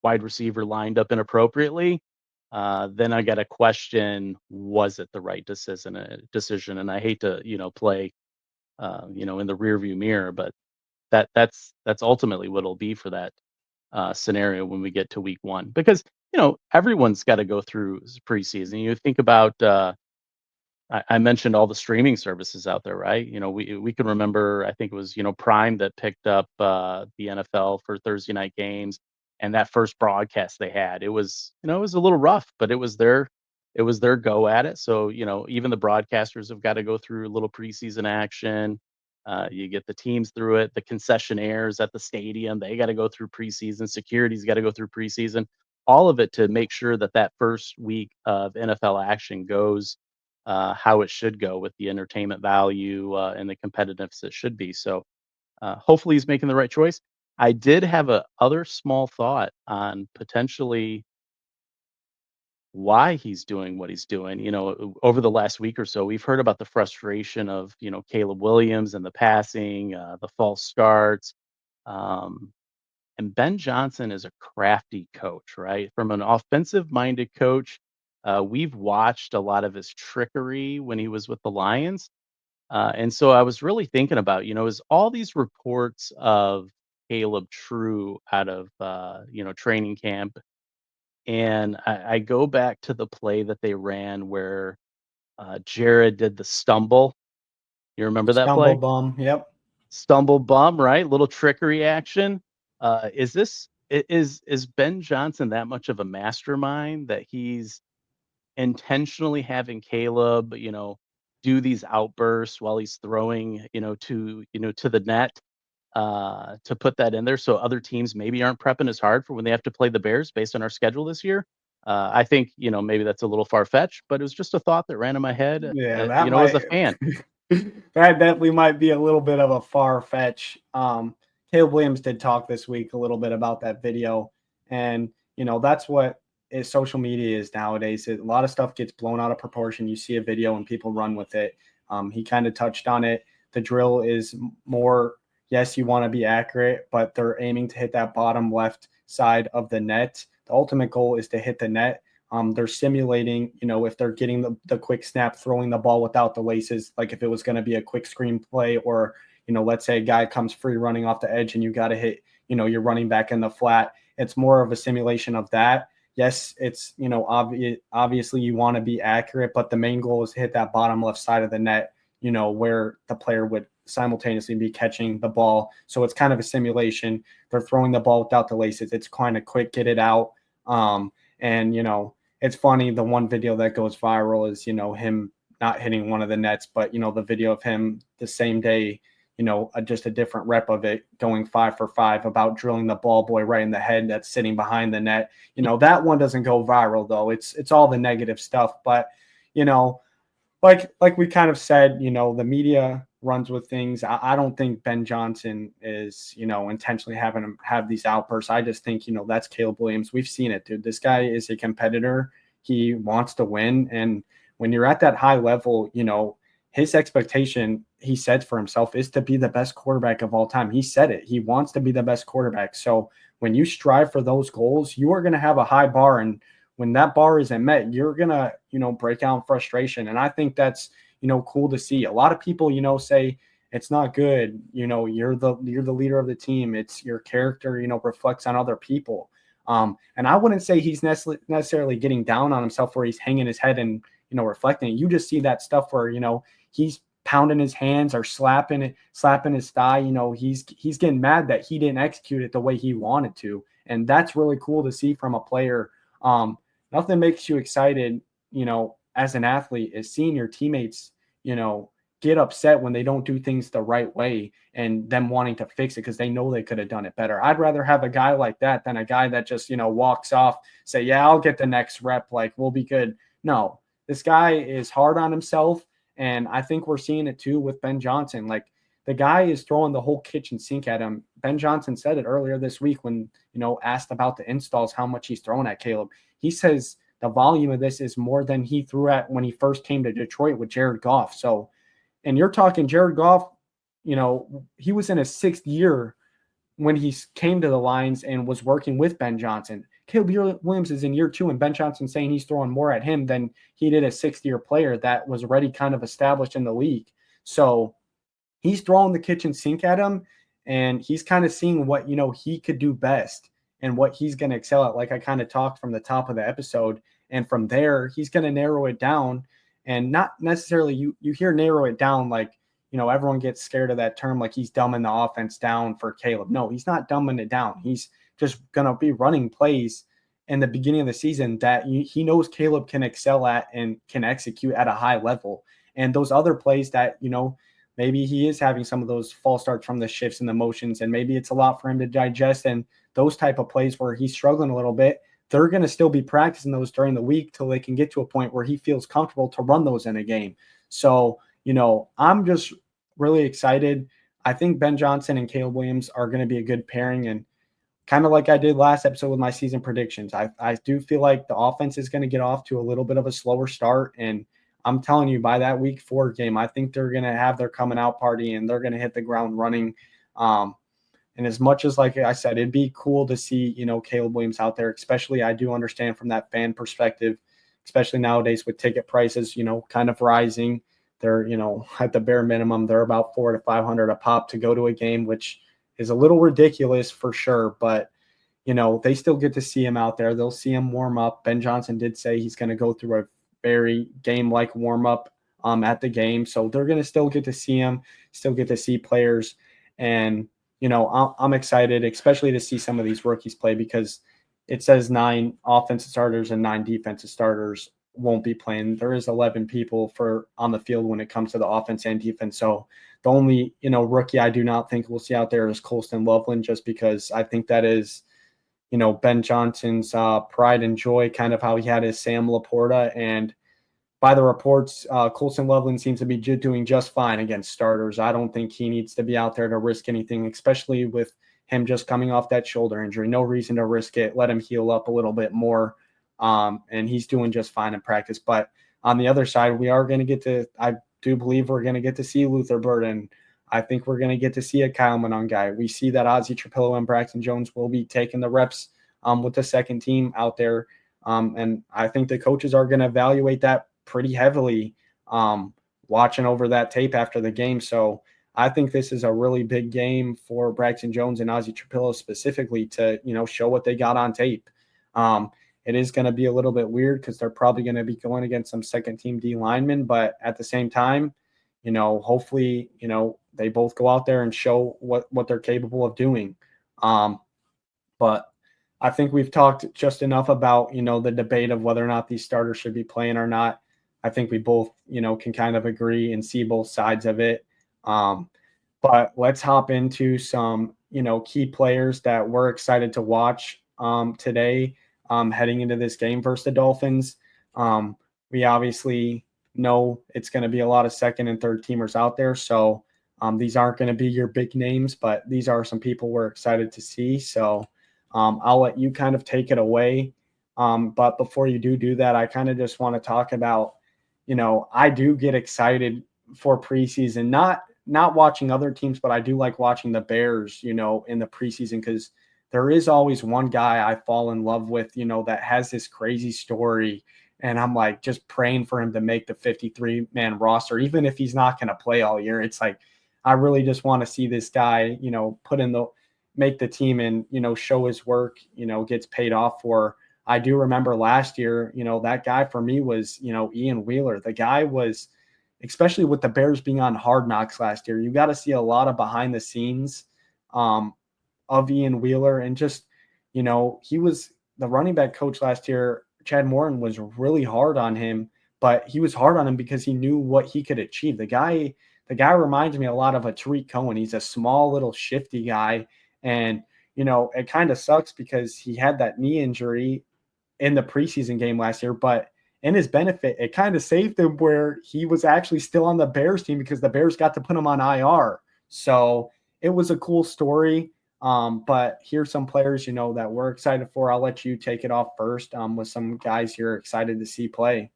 wide receiver lined up inappropriately, then I got to question, was it the right decision? And I hate to, play, in the rearview mirror, but that's ultimately what it'll be for that scenario when we get to week one, because everyone's got to go through preseason. You think about I mentioned all the streaming services out there, right? We can remember, I think it was, Prime that picked up the NFL for Thursday night games, and that first broadcast they had, it was a little rough, but it was their go at it. So, even the broadcasters have got to go through a little preseason action. You get the teams through it, the concessionaires at the stadium, they got to go through preseason, security's got to go through preseason, all of it to make sure that that first week of NFL action goes how it should go with the entertainment value and the competitiveness it should be. So hopefully he's making the right choice. I did have a other small thought on potentially why he's doing what he's doing. Over the last week or so, we've heard about the frustration of Caleb Williams and the passing, the false starts. Um, and Ben Johnson is a crafty coach, right? From an offensive minded coach, we've watched a lot of his trickery when he was with the Lions. And so I was really thinking about, is all these reports of Caleb true out of, training camp? And I go back to the play that they ran where Jared did the stumble. You remember that Stumble play? bum. Yep. Stumble bum, right? Little trickery action. Is Ben Johnson that much of a mastermind that he's intentionally having Caleb, do these outbursts while he's throwing, to the net, to put that in there so other teams maybe aren't prepping as hard for when they have to play the Bears based on our schedule this year? I think, maybe that's a little far fetched, but it was just a thought that ran in my head, Yeah, that as might a fan. that definitely might be a little bit of a far fetch. Caleb Williams did talk this week a little bit about that video, and that's what social media is nowadays. A lot of stuff gets blown out of proportion. You see a video and people run with it. He kind of touched on it. The drill is more, yes, you want to be accurate, but they're aiming to hit that bottom left side of the net. The ultimate goal is to hit the net. They're simulating, if they're getting the quick snap, throwing the ball without the laces, like if it was going to be a quick screen play, or, let's say a guy comes free running off the edge and you got to hit, you're running back in the flat. It's more of a simulation of that. Yes, it's, obviously you want to be accurate, but the main goal is to hit that bottom left side of the net, where the player would simultaneously be catching the ball. So it's kind of a simulation. They're throwing the ball without the laces. It's kind of quick, get it out. And it's funny. The one video that goes viral is, him not hitting one of the nets, but, the video of him the same day, just a different rep of it going 5 for 5 about drilling the ball boy right in the head that's sitting behind the net. That one doesn't go viral though. It's all the negative stuff, but, like we kind of said, the media runs with things. I don't think Ben Johnson is, intentionally having him have these outbursts. I just think, that's Caleb Williams. We've seen it, dude. This guy is a competitor. He wants to win. And when you're at that high level, his expectation, he said for himself, is to be the best quarterback of all time. He said it. He wants to be the best quarterback. So when you strive for those goals, you are going to have a high bar. And when that bar isn't met, you're going to, break out in frustration. And I think that's, cool to see. A lot of people, say it's not good. You're the leader of the team. It's your character, reflects on other people. And I wouldn't say he's necessarily getting down on himself where he's hanging his head and, reflecting. You just see that stuff where, he's pounding his hands or slapping his thigh. He's getting mad that he didn't execute it the way he wanted to. And that's really cool to see from a player. Nothing makes you excited, as an athlete, is seeing your teammates, get upset when they don't do things the right way and them wanting to fix it because they know they could have done it better. I'd rather have a guy like that than a guy that just, walks off, say, yeah, I'll get the next rep. Like, we'll be good. No, this guy is hard on himself. And I think we're seeing it too with Ben Johnson. Like, the guy is throwing the whole kitchen sink at him. Ben Johnson said it earlier this week when, asked about the installs, how much he's throwing at Caleb. He says the volume of this is more than he threw at when he first came to Detroit with Jared Goff. So, and you're talking Jared Goff, he was in his 6th year when he came to the Lions and was working with Ben Johnson. Caleb Williams is in year 2, and Ben Johnson saying he's throwing more at him than he did a 6th-year player that was already kind of established in the league. So he's throwing the kitchen sink at him, and he's kind of seeing what he could do best and what he's going to excel at, like I kind of talked from the top of the episode. And from there he's going to narrow it down, and not necessarily you hear narrow it down like everyone gets scared of that term, like he's dumbing the offense down for Caleb. No, he's not dumbing it down. He's just going to be running plays in the beginning of the season that he knows Caleb can excel at and can execute at a high level. And those other plays that maybe he is having some of those false starts from the shifts and the motions, and maybe it's a lot for him to digest. And those type of plays where he's struggling a little bit, they're going to still be practicing those during the week till they can get to a point where he feels comfortable to run those in a game. So, I'm just really excited. I think Ben Johnson and Caleb Williams are going to be a good pairing. And kind of like I did last episode with my season predictions, I do feel like the offense is going to get off to a little bit of a slower start. And I'm telling you, by that week 4 game, I think they're going to have their coming out party and they're going to hit the ground running. And as much as, like I said, it'd be cool to see, Caleb Williams out there, especially I do understand from that fan perspective, especially nowadays with ticket prices, kind of rising. They're, at the bare minimum, they're about $400 to $500 a pop to go to a game, which is a little ridiculous for sure. But, they still get to see him out there. They'll see him warm up. Ben Johnson did say he's going to go through a very game-like warm-up at the game. So they're going to still get to see him, still get to see players. And, I'm excited, especially to see some of these rookies play, because it says 9 offensive starters and 9 defensive starters won't be playing. There is 11 people on the field when it comes to the offense and defense. So the only, rookie I do not think we'll see out there is Colston Loveland, just because I think that is, Ben Johnson's pride and joy, kind of how he had his Sam Laporta. And by the reports, Colston Loveland seems to be doing just fine against starters. I don't think he needs to be out there to risk anything, especially with him just coming off that shoulder injury. No reason to risk it. Let him heal up a little bit more. And he's doing just fine in practice. But on the other side, I do believe we're going to get to see Luther Burden. I think we're going to get to see a Kyle Manon guy. We see that Ozzie Trapillo and Braxton Jones will be taking the reps with the second team out there. And I think the coaches are going to evaluate that pretty heavily, watching over that tape after the game. So I think this is a really big game for Braxton Jones and Ozzie Trapillo specifically to, show what they got on tape. It is going to be a little bit weird because they're probably going to be going against some second team D linemen, but at the same time, hopefully, they both go out there and show what they're capable of doing. But I think we've talked just enough about, the debate of whether or not these starters should be playing or not. I think we both, can kind of agree and see both sides of it. But let's hop into some, key players that we're excited to watch today, heading into this game versus the Dolphins. We obviously know it's going to be a lot of second and third teamers out there. So these aren't going to be your big names, but these are some people we're excited to see. So I'll let you kind of take it away. But before you do that, I kind of just want to talk about, I do get excited for preseason, not watching other teams, but I do like watching the Bears, in the preseason, because there is always one guy I fall in love with, that has this crazy story. And I'm like just praying for him to make the 53-man roster, even if he's not going to play all year. It's like, I really just want to see this guy, make the team and, show his work, gets paid off for. I do remember last year, that guy for me was, Ian Wheeler. The guy was, especially with the Bears being on Hard Knocks last year, you got to see a lot of behind the scenes of Ian Wheeler. And just, he was the running back coach last year. Chad Morin was really hard on him, but he was hard on him because he knew what he could achieve. The guy reminds me a lot of a Tariq Cohen. He's a small little shifty guy. And, it kind of sucks because he had that knee injury in the preseason game last year, but in his benefit, it kind of saved him where he was actually still on the Bears team because the Bears got to put him on IR. So it was a cool story. But here's some players, that we're excited for. I'll let you take it off first with some guys you're excited to see play.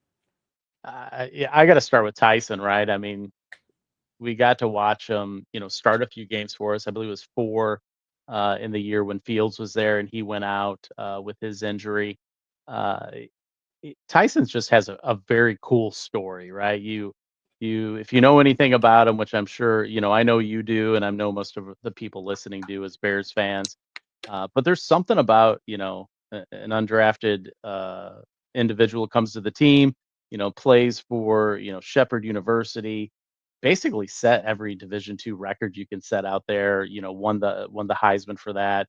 Yeah, I got to start with Tyson, right? I mean, we got to watch him, start a few games for us. I believe it was 4 in the year when Fields was there and he went out with his injury. Uh, Tyson's just has a very cool story, right? You if you know anything about him, which I'm sure, I know you do, and I know most of the people listening do as Bears fans. But there's something about, an undrafted individual comes to the team, plays for, Shepherd University, basically set every Division II record you can set out there, won the Heisman for that.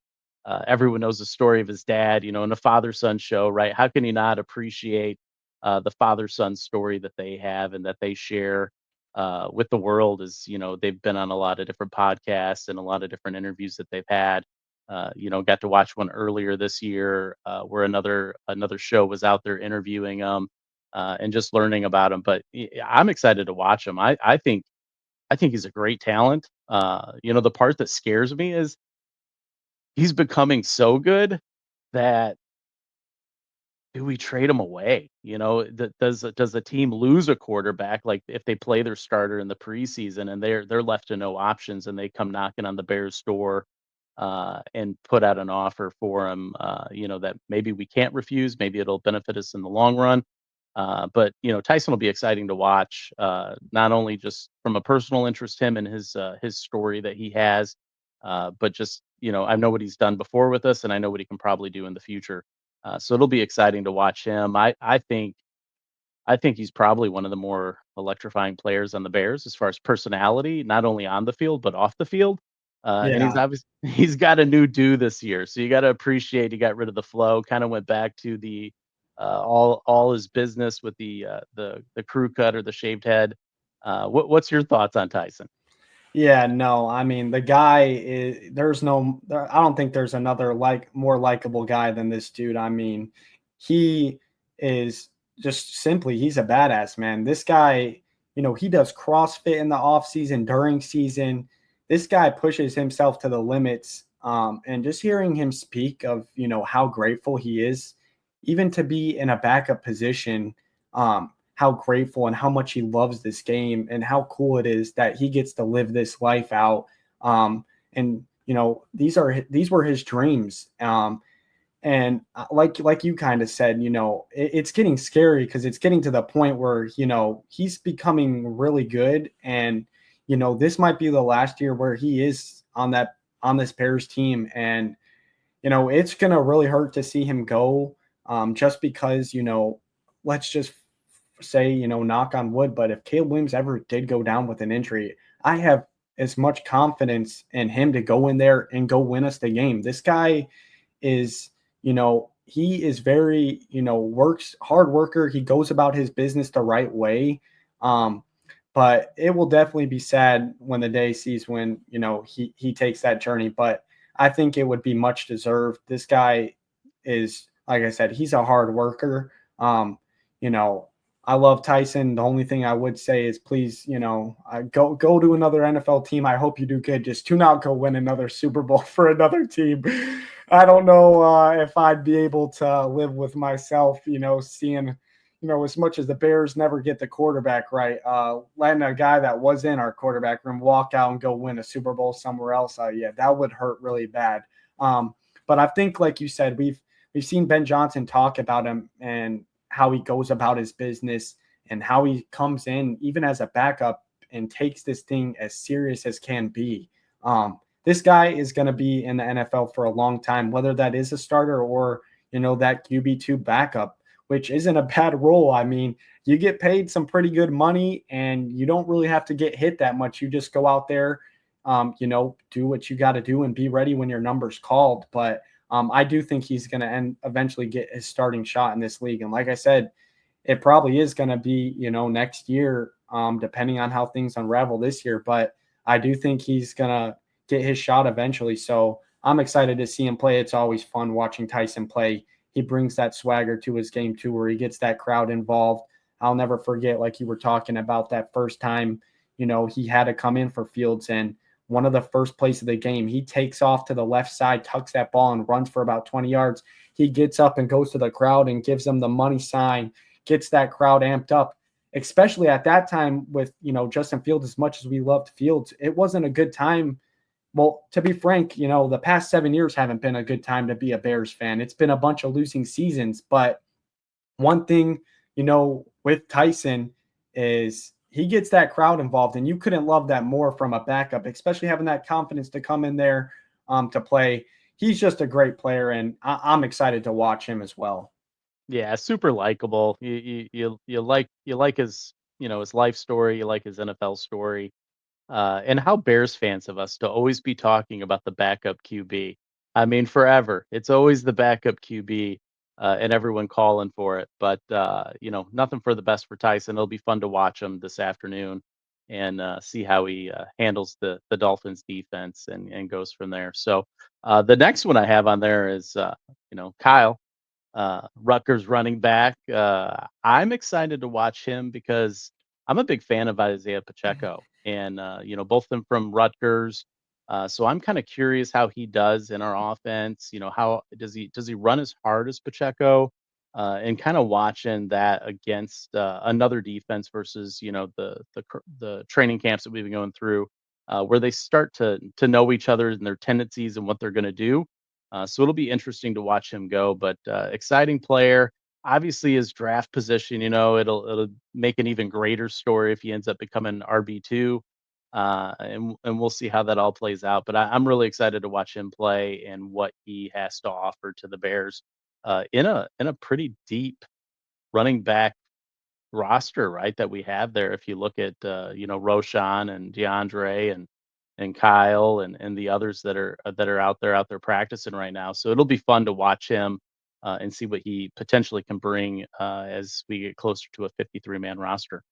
Everyone knows the story of his dad, in the father-son show, right? How can you not appreciate the father-son story that they have and that they share with the world? Is they've been on a lot of different podcasts and a lot of different interviews that they've had. Got to watch one earlier this year where another show was out there interviewing him and just learning about him. But I'm excited to watch him. I think he's a great talent. The part that scares me is he's becoming so good that do we trade him away? Does the team lose a quarterback, like, if they play their starter in the preseason and they're left to no options and they come knocking on the Bears' door, and put out an offer for him, that maybe we can't refuse, maybe it'll benefit us in the long run. But, Tyson will be exciting to watch, not only just from a personal interest, him and his story that he has, but just, I know what he's done before with us, and I know what he can probably do in the future. So it'll be exciting to watch him. I think he's probably one of the more electrifying players on the Bears as far as personality, not only on the field but off the field. And Yeah. he's got a new do this year, so you got to appreciate he got rid of the flow, kind of went back to the all his business with the crew cut or the shaved head. What's your thoughts on Tyson? Yeah, no, I mean the guy is I don't think there's another more likable guy than this dude. I mean, he is just simply he's a badass, man. This guy, he does CrossFit in the off season, during season. This guy pushes himself to the limits. And just hearing him speak of, how grateful he is, even to be in a backup position, how grateful and how much he loves this game and how cool it is that he gets to live this life out. And these were his dreams. And like you kind of said, it's getting scary because it's getting to the point where he's becoming really good, and this might be the last year where he is on this Bears team, and it's gonna really hurt to see him go, just because let's just say, knock on wood, but if Caleb Williams ever did go down with an injury, I have as much confidence in him to go in there and go win us the game. This guy is, he is very, works hard worker. He goes about his business the right way. Um, but it will definitely be sad when the day sees when, he takes that journey. But I think it would be much deserved. This guy is, like I said, he's a hard worker. You know, I love Tyson. The only thing I would say is please, go to another NFL team. I hope you do good. Just do not go win another Super Bowl for another team. I don't know if I'd be able to live with myself, seeing, as much as the Bears never get the quarterback right, letting a guy that was in our quarterback room walk out and go win a Super Bowl somewhere else. Yeah, that would hurt really bad. But I think, like you said, we've seen Ben Johnson talk about him and how he goes about his business and how he comes in even as a backup and takes this thing as serious as can be. This guy is going to be in the NFL for a long time, whether that is a starter or, that QB2 backup, which isn't a bad role. I mean, you get paid some pretty good money and you don't really have to get hit that much. You just go out there, do what you got to do and be ready when your number's called. But I do think he's going to eventually get his starting shot in this league. And like I said, it probably is going to be, next year, depending on how things unravel this year. But I do think he's going to get his shot eventually. So I'm excited to see him play. It's always fun watching Tyson play. He brings that swagger to his game too, where he gets that crowd involved. I'll never forget, like you were talking about, that first time, he had to come in for Fields, and one of the first plays of the game, he takes off to the left side, tucks that ball and runs for about 20 yards. He gets up and goes to the crowd and gives them the money sign, gets that crowd amped up, especially at that time with, Justin Fields. As much as we loved Fields, it wasn't a good time, Well, to be frank, the past 7 years haven't been a good time to be a Bears fan. It's been a bunch of losing seasons. But one thing, with Tyson is he gets that crowd involved, and you couldn't love that more from a backup, especially having that confidence to come in there to play. He's just a great player, and I'm excited to watch him as well. Yeah, super likable. You like his his life story. You like his NFL story. And how Bears fans of us to always be talking about the backup QB. I mean, forever. It's always the backup QB, and everyone calling for it. But nothing for the best for Tyson. It'll be fun to watch him this afternoon and see how he handles the Dolphins defense and goes from there. So the next one I have on there is Kyle, Rutgers running back. I'm excited to watch him because I'm a big fan of Isaiah Pacheco, and both of them from Rutgers. So I'm kind of curious how he does in our offense. How does he run as hard as Pacheco? And kind of watching that against another defense versus the training camps that we've been going through, where they start to know each other and their tendencies and what they're going to do. So it'll be interesting to watch him go, but exciting player. Obviously, his draft position, it'll make an even greater story if he ends up becoming RB2, and we'll see how that all plays out. But I'm really excited to watch him play and what he has to offer to the Bears in a pretty deep running back roster, right, that we have there. If you look at Roshan and DeAndre and Kyle and the others that are out there practicing right now. So it'll be fun to watch him and see what he potentially can bring as we get closer to a 53-man roster.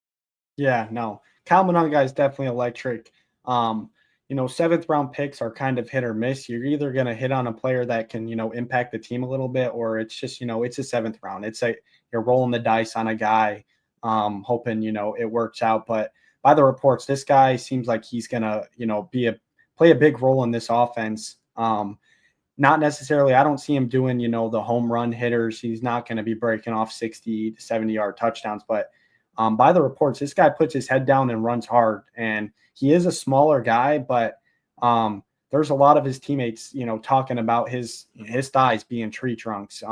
Yeah, no. Kyle Monangai is definitely electric. Seventh round picks are kind of hit or miss. You're either going to hit on a player that can, impact the team a little bit, or it's just, it's a seventh round. You're rolling the dice on a guy, hoping, it works out. But by the reports, this guy seems like he's going to, play a big role in this offense. Not necessarily, I don't see him doing, the home run hitters. He's not going to be breaking off 60 to 70-yard touchdowns. But by the reports, this guy puts his head down and runs hard. And he is a smaller guy, but there's a lot of his teammates, talking about his thighs being tree trunks,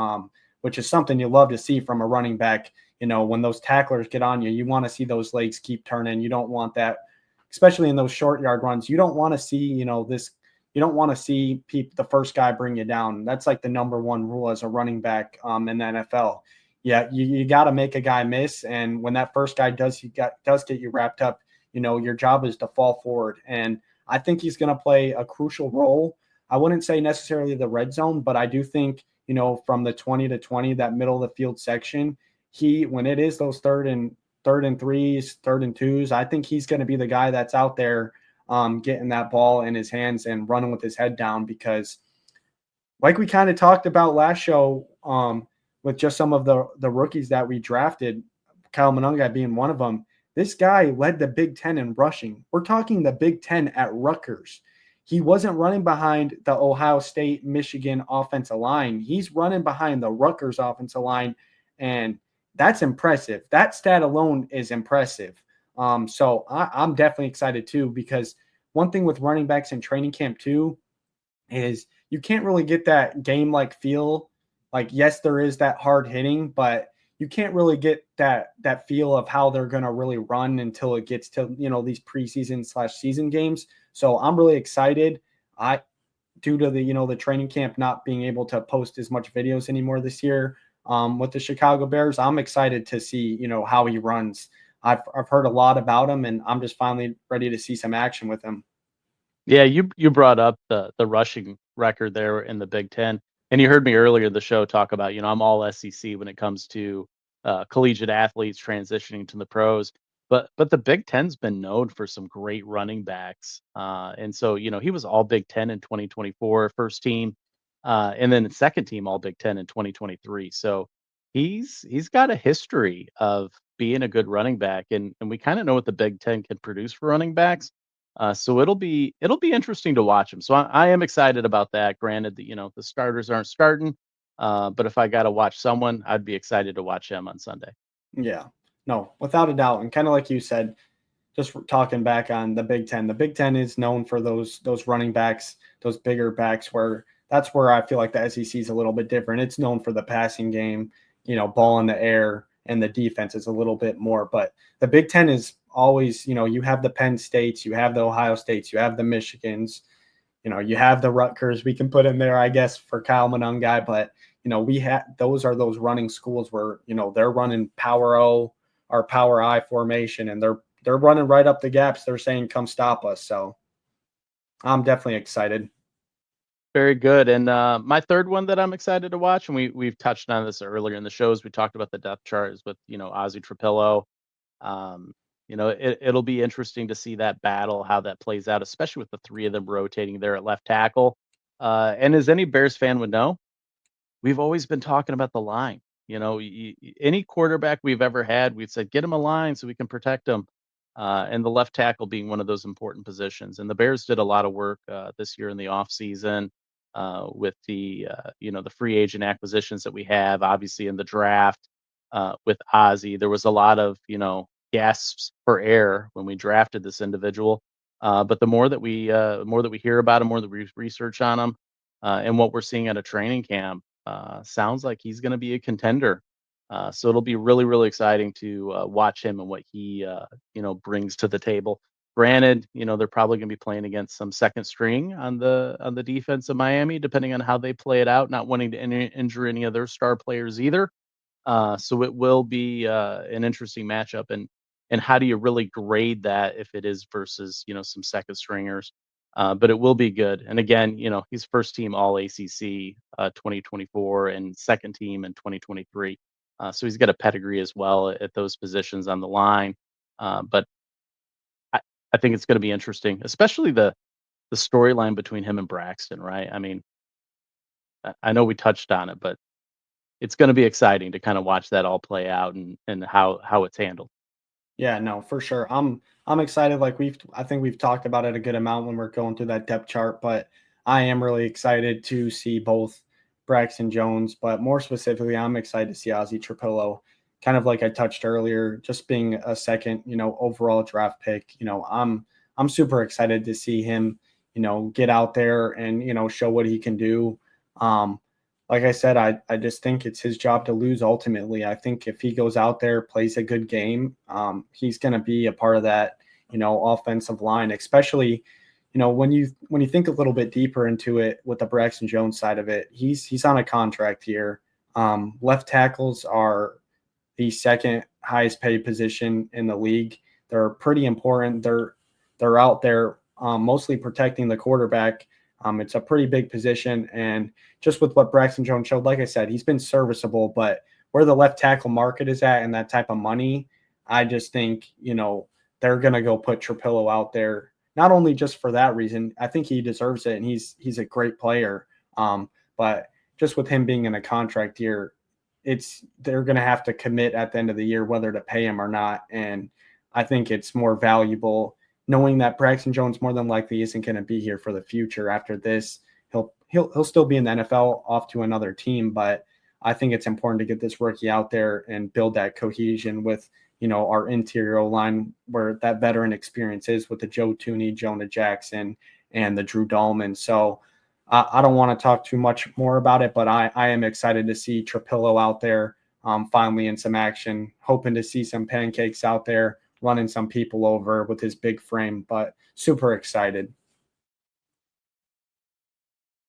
which is something you love to see from a running back. When those tacklers get on you, you want to see those legs keep turning. You don't want that, especially in those short yard runs. You don't want to see, this you don't want to see the first guy bring you down. That's like the number one rule as a running back in the NFL. Yeah, you got to make a guy miss, and when that first guy does get you wrapped up, your job is to fall forward. And I think he's going to play a crucial role. I wouldn't say necessarily the red zone, but I do think from the 20 to 20, that middle of the field section, when it is those third and threes, third and twos, I think he's going to be the guy that's out there getting that ball in his hands and running with his head down, because like we kind of talked about last show, with just some of the rookies that we drafted, Kyle Monangai being one of them. This guy led the Big Ten in rushing. We're talking the Big Ten at Rutgers. He wasn't running behind the Ohio State, Michigan offensive line. He's running behind the Rutgers offensive line, and that's impressive. That stat alone is impressive. So I'm definitely excited too, because one thing with running backs in training camp too is you can't really get that game like feel. Like, yes, there is that hard hitting, but you can't really get that feel of how they're going to really run until it gets to these preseason/season games. So I'm really excited. I Due to the training camp not being able to post as much videos anymore this year, with the Chicago Bears, I'm excited to see how he runs. I've heard a lot about him, and I'm just finally ready to see some action with him. Yeah, you brought up the rushing record there in the Big Ten, and you heard me earlier in the show talk about, I'm all SEC when it comes to collegiate athletes transitioning to the pros, but the Big Ten's been known for some great running backs, and so he was all Big Ten in 2024, first team, and then second team all Big Ten in 2023. So he's got a history of being a good running back, and we kind of know what the Big Ten can produce for running backs. So it'll be interesting to watch him. So I am excited about that. Granted that the starters aren't starting, but if I got to watch someone, I'd be excited to watch him on Sunday. Yeah, no, without a doubt. And kind of like you said, just talking back on the Big Ten. The Big Ten is known for those running backs, those bigger backs. Where that's where I feel like the SEC is a little bit different. It's known for the passing game, ball in the air, and the defense is a little bit more. But the Big Ten is always, you have the Penn States, you have the Ohio States, you have the Michigans, you have the Rutgers we can put in there, I guess, for Kyle Monangai. But we have those running schools where they're running power O or power I formation, and they're running right up the gaps. They're saying, "Come stop us." So I'm definitely excited. Very good. And my third one that I'm excited to watch, and we've touched on this earlier in the shows. We talked about the depth chart is with Ozzy Trapillo. Um, it'll be interesting to see that battle, how that plays out, especially with the three of them rotating there at left tackle. And as any Bears fan would know, we've always been talking about the line. Any quarterback we've ever had, we've said, get him a line so we can protect him. And the left tackle being one of those important positions. And the Bears did a lot of work this year in the offseason with the free agent acquisitions that we have, obviously in the draft with Ozzy. There was a lot of, gasps for air when we drafted this individual. But the more that we hear about him, more that we research on him, and what we're seeing at a training camp, sounds like he's going to be a contender. So it'll be really, really exciting to watch him and what he, brings to the table. Granted, they're probably going to be playing against some second string on the defense of Miami, depending on how they play it out. Not wanting to injure any of their star players either. So it will be an interesting matchup. And how do you really grade that if it is versus some second stringers? But it will be good. And again, he's first team All ACC 2024 and second team in 2023. So he's got a pedigree as well at those positions on the line. But I, I think it's going to be interesting, especially the storyline between him and Braxton. Right? I mean, I know we touched on it, but it's going to be exciting to kind of watch that all play out and how it's handled. Yeah, no, for sure. I'm excited. Like I think we've talked about it a good amount when we're going through that depth chart, but I am really excited to see both Braxton Jones, but more specifically, I'm excited to see Ozzy Trapillo. Kind of like I touched earlier, just being a second, overall draft pick. I'm super excited to see him, get out there and show what he can do. Um, like I said, I just think it's his job to lose ultimately. I think if he goes out there, plays a good game, he's going to be a part of that, offensive line, especially, when you think a little bit deeper into it with the Braxton Jones side of it, he's on a contract here. Left tackles are the second highest paid position in the league. They're pretty important. They're out there mostly protecting the quarterback. It's a pretty big position, and just with what Braxton Jones showed, like I said, he's been serviceable. But where the left tackle market is at and that type of money, I just think they're gonna go put Trapillo out there. Not only just for that reason, I think he deserves it, and he's a great player. But just with him being in a contract year, they're going to have to commit at the end of the year whether to pay him or not. And I think it's more valuable knowing that Braxton Jones more than likely isn't going to be here for the future after this. He'll still be in the NFL off to another team, but I think it's important to get this rookie out there and build that cohesion with our interior line where that veteran experience is with the Joe Tooney, Jonah Jackson, and the Drew Dahlman. So I don't want to talk too much more about it, but I am excited to see Trapillo out there finally in some action, hoping to see some pancakes out there, running some people over with his big frame, but super excited.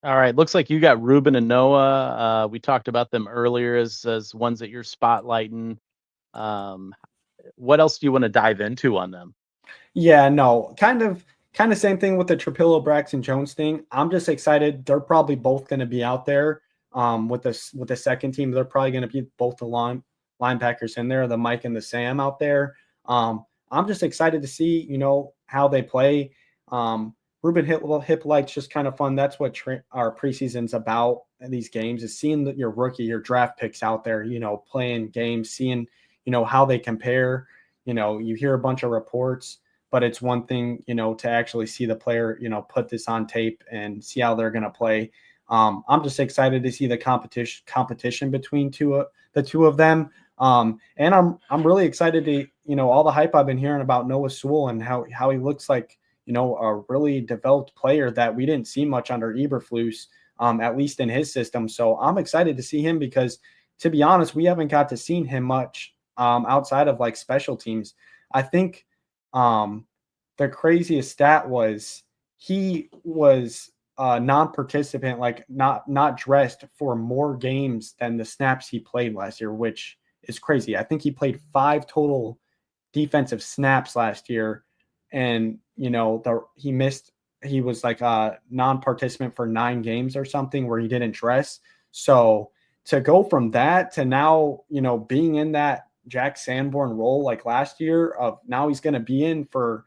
All right, looks like you got Ruben and Noah. We talked about them earlier as ones that you're spotlighting. Um, what else do you want to dive into on them? Yeah, no, kind of same thing with the Trapillo Braxton Jones thing. I'm just excited. They're probably both going to be out there with the second team. They're probably going to be both the linebackers in there, the Mike and the Sam out there. I'm just excited to see how they play. Ruben Hippolyte's just kind of fun. That's what our preseason's about. In these games is seeing your rookie, your draft picks out there, playing games, seeing how they compare. You hear a bunch of reports, but it's one thing, to actually see the player, put this on tape and see how they're going to play. I'm just excited to see the competition between the two of them. And I'm really excited to, all the hype I've been hearing about Noah Sewell and how he looks like, a really developed player that we didn't see much under Eberflus, at least in his system. So I'm excited to see him because, to be honest, we haven't got to seen him much outside of like special teams. I think um, the craziest stat was he was non-participant, like not dressed for more games than the snaps he played last year, which is crazy. I think he played 5 total defensive snaps last year, and he was like a non-participant for 9 games or something where he didn't dress. So to go from that to now, being in that Jack Sanborn role like last year, of now he's going to be in for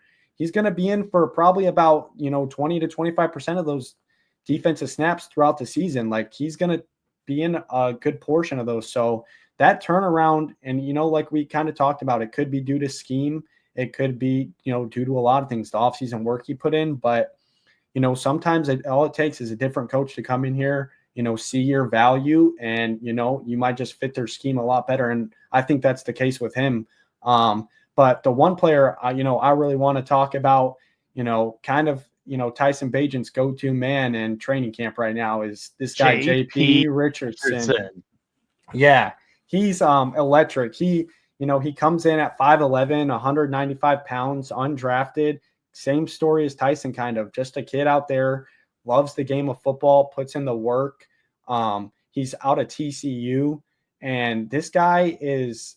probably about 20 to 25% of those defensive snaps throughout the season. Like he's going to be in a good portion of those. So that turnaround, and like we kind of talked about, it could be due to scheme, it could be due to a lot of things, the offseason work he put in. But sometimes all it takes is a different coach to come in here, see your value, and you might just fit their scheme a lot better. And I think that's the case with him. But the one player I really want to talk about, kind of Tyson Bagent's go-to man in training camp right now is this guy JP JP Richardson. Richardson. Yeah, he's electric. He comes in at 5'11, 195 pounds, undrafted. Same story as Tyson, kind of just a kid out there, loves the game of football, puts in the work. He's out of TCU, and this guy is,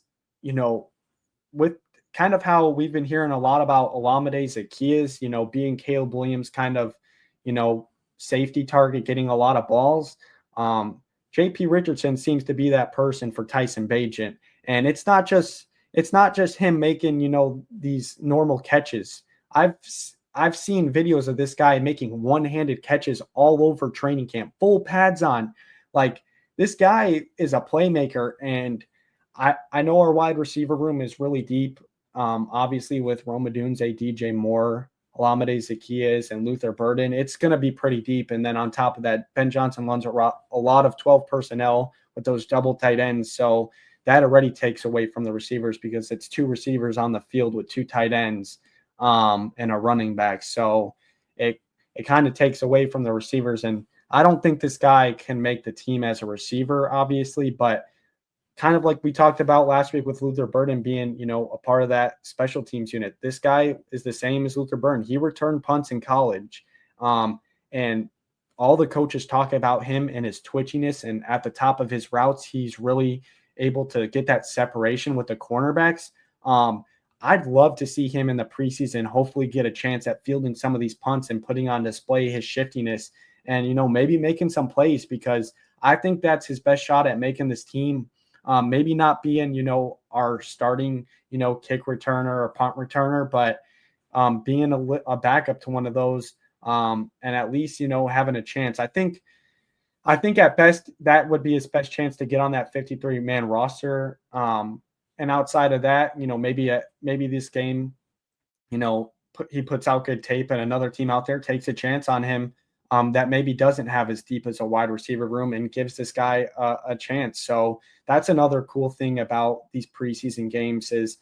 with kind of how we've been hearing a lot about Olamide Zaccheaus, being Caleb Williams' kind of, safety target, getting a lot of balls. JP Richardson seems to be that person for Tyson Bagent. And it's not just him making, these normal catches. I've seen videos of this guy making one-handed catches all over training camp, full pads on. Like, this guy is a playmaker, and I know our wide receiver room is really deep. Obviously with Rome Odunze, DJ Moore, Olamide Zaccheaus, and Luther Burden, it's going to be pretty deep. And then on top of that, Ben Johnson runs a lot of 12 personnel with those double tight ends. So that already takes away from the receivers because it's 2 receivers on the field with 2 tight ends and a running back. So it kind of takes away from the receivers. And I don't think this guy can make the team as a receiver, obviously, but kind of like we talked about last week with Luther Burden being, a part of that special teams unit. This guy is the same as Luther Burden. He returned punts in college. And all the coaches talk about him and his twitchiness, and at the top of his routes, he's really able to get that separation with the cornerbacks. I'd love to see him in the preseason, hopefully get a chance at fielding some of these punts and putting on display his shiftiness and, maybe making some plays, because I think that's his best shot at making this team. Maybe not being, our starting, kick returner or punt returner, but being a backup to one of those, and at least, having a chance. I think at best that would be his best chance to get on that 53-man roster. And outside of that, maybe this game, he puts out good tape and another team out there takes a chance on him, that maybe doesn't have as deep as a wide receiver room, and gives this guy a chance. So that's another cool thing about these preseason games is,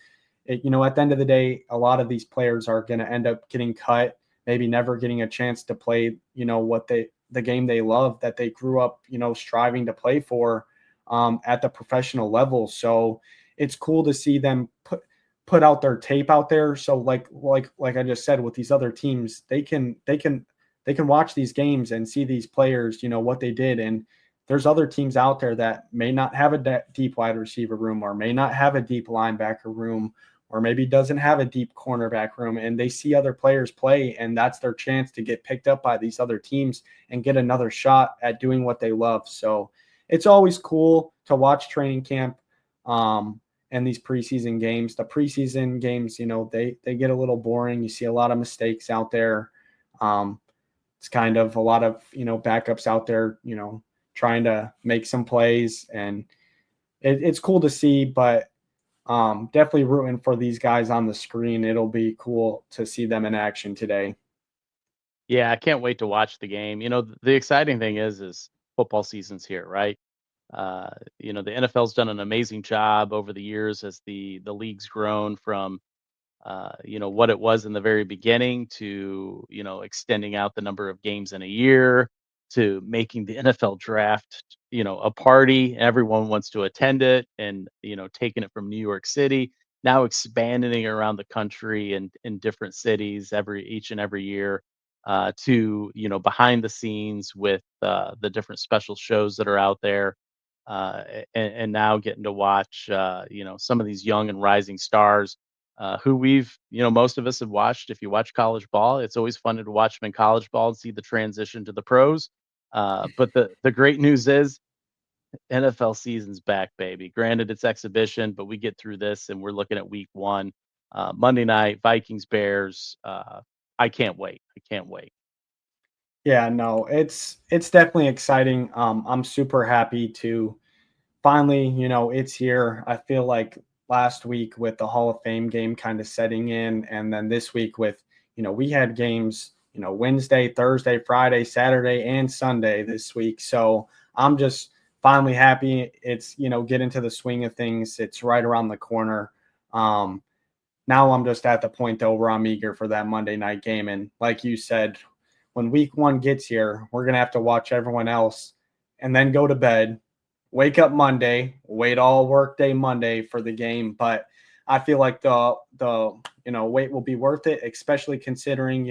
at the end of the day, a lot of these players are going to end up getting cut, maybe never getting a chance to play, the game they love, that they grew up, striving to play for at the professional level. So it's cool to see them put out their tape out there. So like I just said, with these other teams, they can watch these games and see these players, what they did. And there's other teams out there that may not have a deep wide receiver room, or may not have a deep linebacker room, or maybe doesn't have a deep cornerback room, and they see other players play, and that's their chance to get picked up by these other teams and get another shot at doing what they love. So it's always cool to watch training camp and these preseason games. The preseason games, they get a little boring. You see a lot of mistakes out there. It's kind of a lot of, backups out there, trying to make some plays, and it's cool to see, but definitely rooting for these guys on the screen. It'll be cool to see them in action today. Yeah, I can't wait to watch the game. The exciting thing is football season's here, right? The NFL's done an amazing job over the years as the league's grown from what it was in the very beginning to, extending out the number of games in a year to making the NFL draft, a party. Everyone wants to attend it and, taking it from New York City, now expanding it around the country and in different cities each and every year to, behind the scenes with the different special shows that are out there. And now getting to watch, some of these young and rising stars who most of us have watched. If you watch college ball, it's always fun to watch them in college ball and see the transition to the pros. But the great news is NFL season's back, baby. Granted, it's exhibition, but we get through this and we're looking at week one, Monday night, Vikings, Bears. I can't wait. I can't wait. Yeah, no, it's definitely exciting. I'm super happy to finally, it's here. I feel like last week with the Hall of Fame game kind of setting in, and then this week with, we had games, Wednesday, Thursday, Friday, Saturday, and Sunday this week. So I'm just finally happy. It's, get into the swing of things. It's right around the corner. Now I'm just at the point though where I'm eager for that Monday night game. And like you said, when week one gets here, we're gonna have to watch everyone else and then go to bed, wake up Monday, wait all workday Monday for the game. But I feel like the wait will be worth it, especially considering,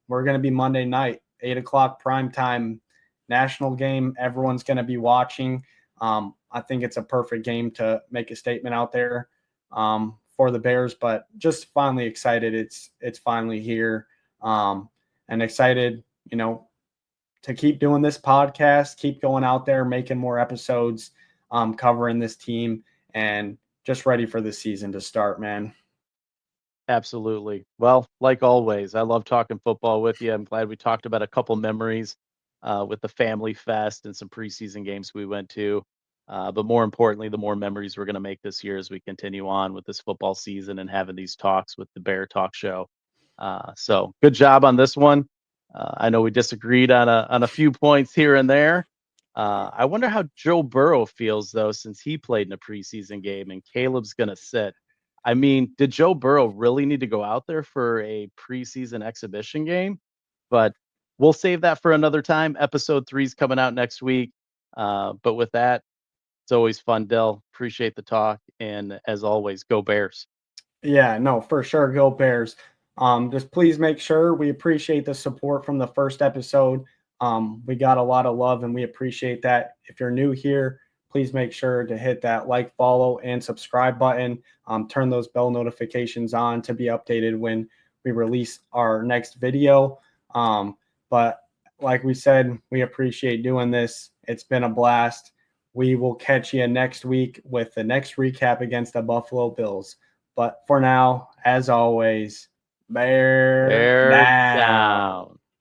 we're gonna be Monday night, 8 o'clock prime time national game. Everyone's gonna be watching. I think it's a perfect game to make a statement out there. For the Bears, but just finally excited. It's finally here, and excited, to keep doing this podcast, keep going out there, making more episodes, covering this team, and just ready for the season to start, man. Absolutely. Well, like always, I love talking football with you. I'm glad we talked about a couple memories with the family fest and some preseason games we went to. But more importantly, the more memories we're going to make this year as we continue on with this football season and having these talks with the Bear Talk Show. So good job on this one. I know we disagreed on a few points here and there. I wonder how Joe Burrow feels though, since he played in a preseason game and Caleb's going to sit. I mean, did Joe Burrow really need to go out there for a preseason exhibition game? But we'll save that for another time. Episode 3 is coming out next week. But with that, it's always fun, Dell. Appreciate the talk. And as always, go Bears. Yeah, no, for sure. Go Bears. Just please make sure we appreciate the support from the first episode. We got a lot of love and we appreciate that. If you're new here, please make sure to hit that like, follow, and subscribe button. Turn those bell notifications on to be updated when we release our next video. But like we said, we appreciate doing this. It's been a blast. We will catch you next week with the next recap against the Buffalo Bills. But for now, as always, bear Bear down. down.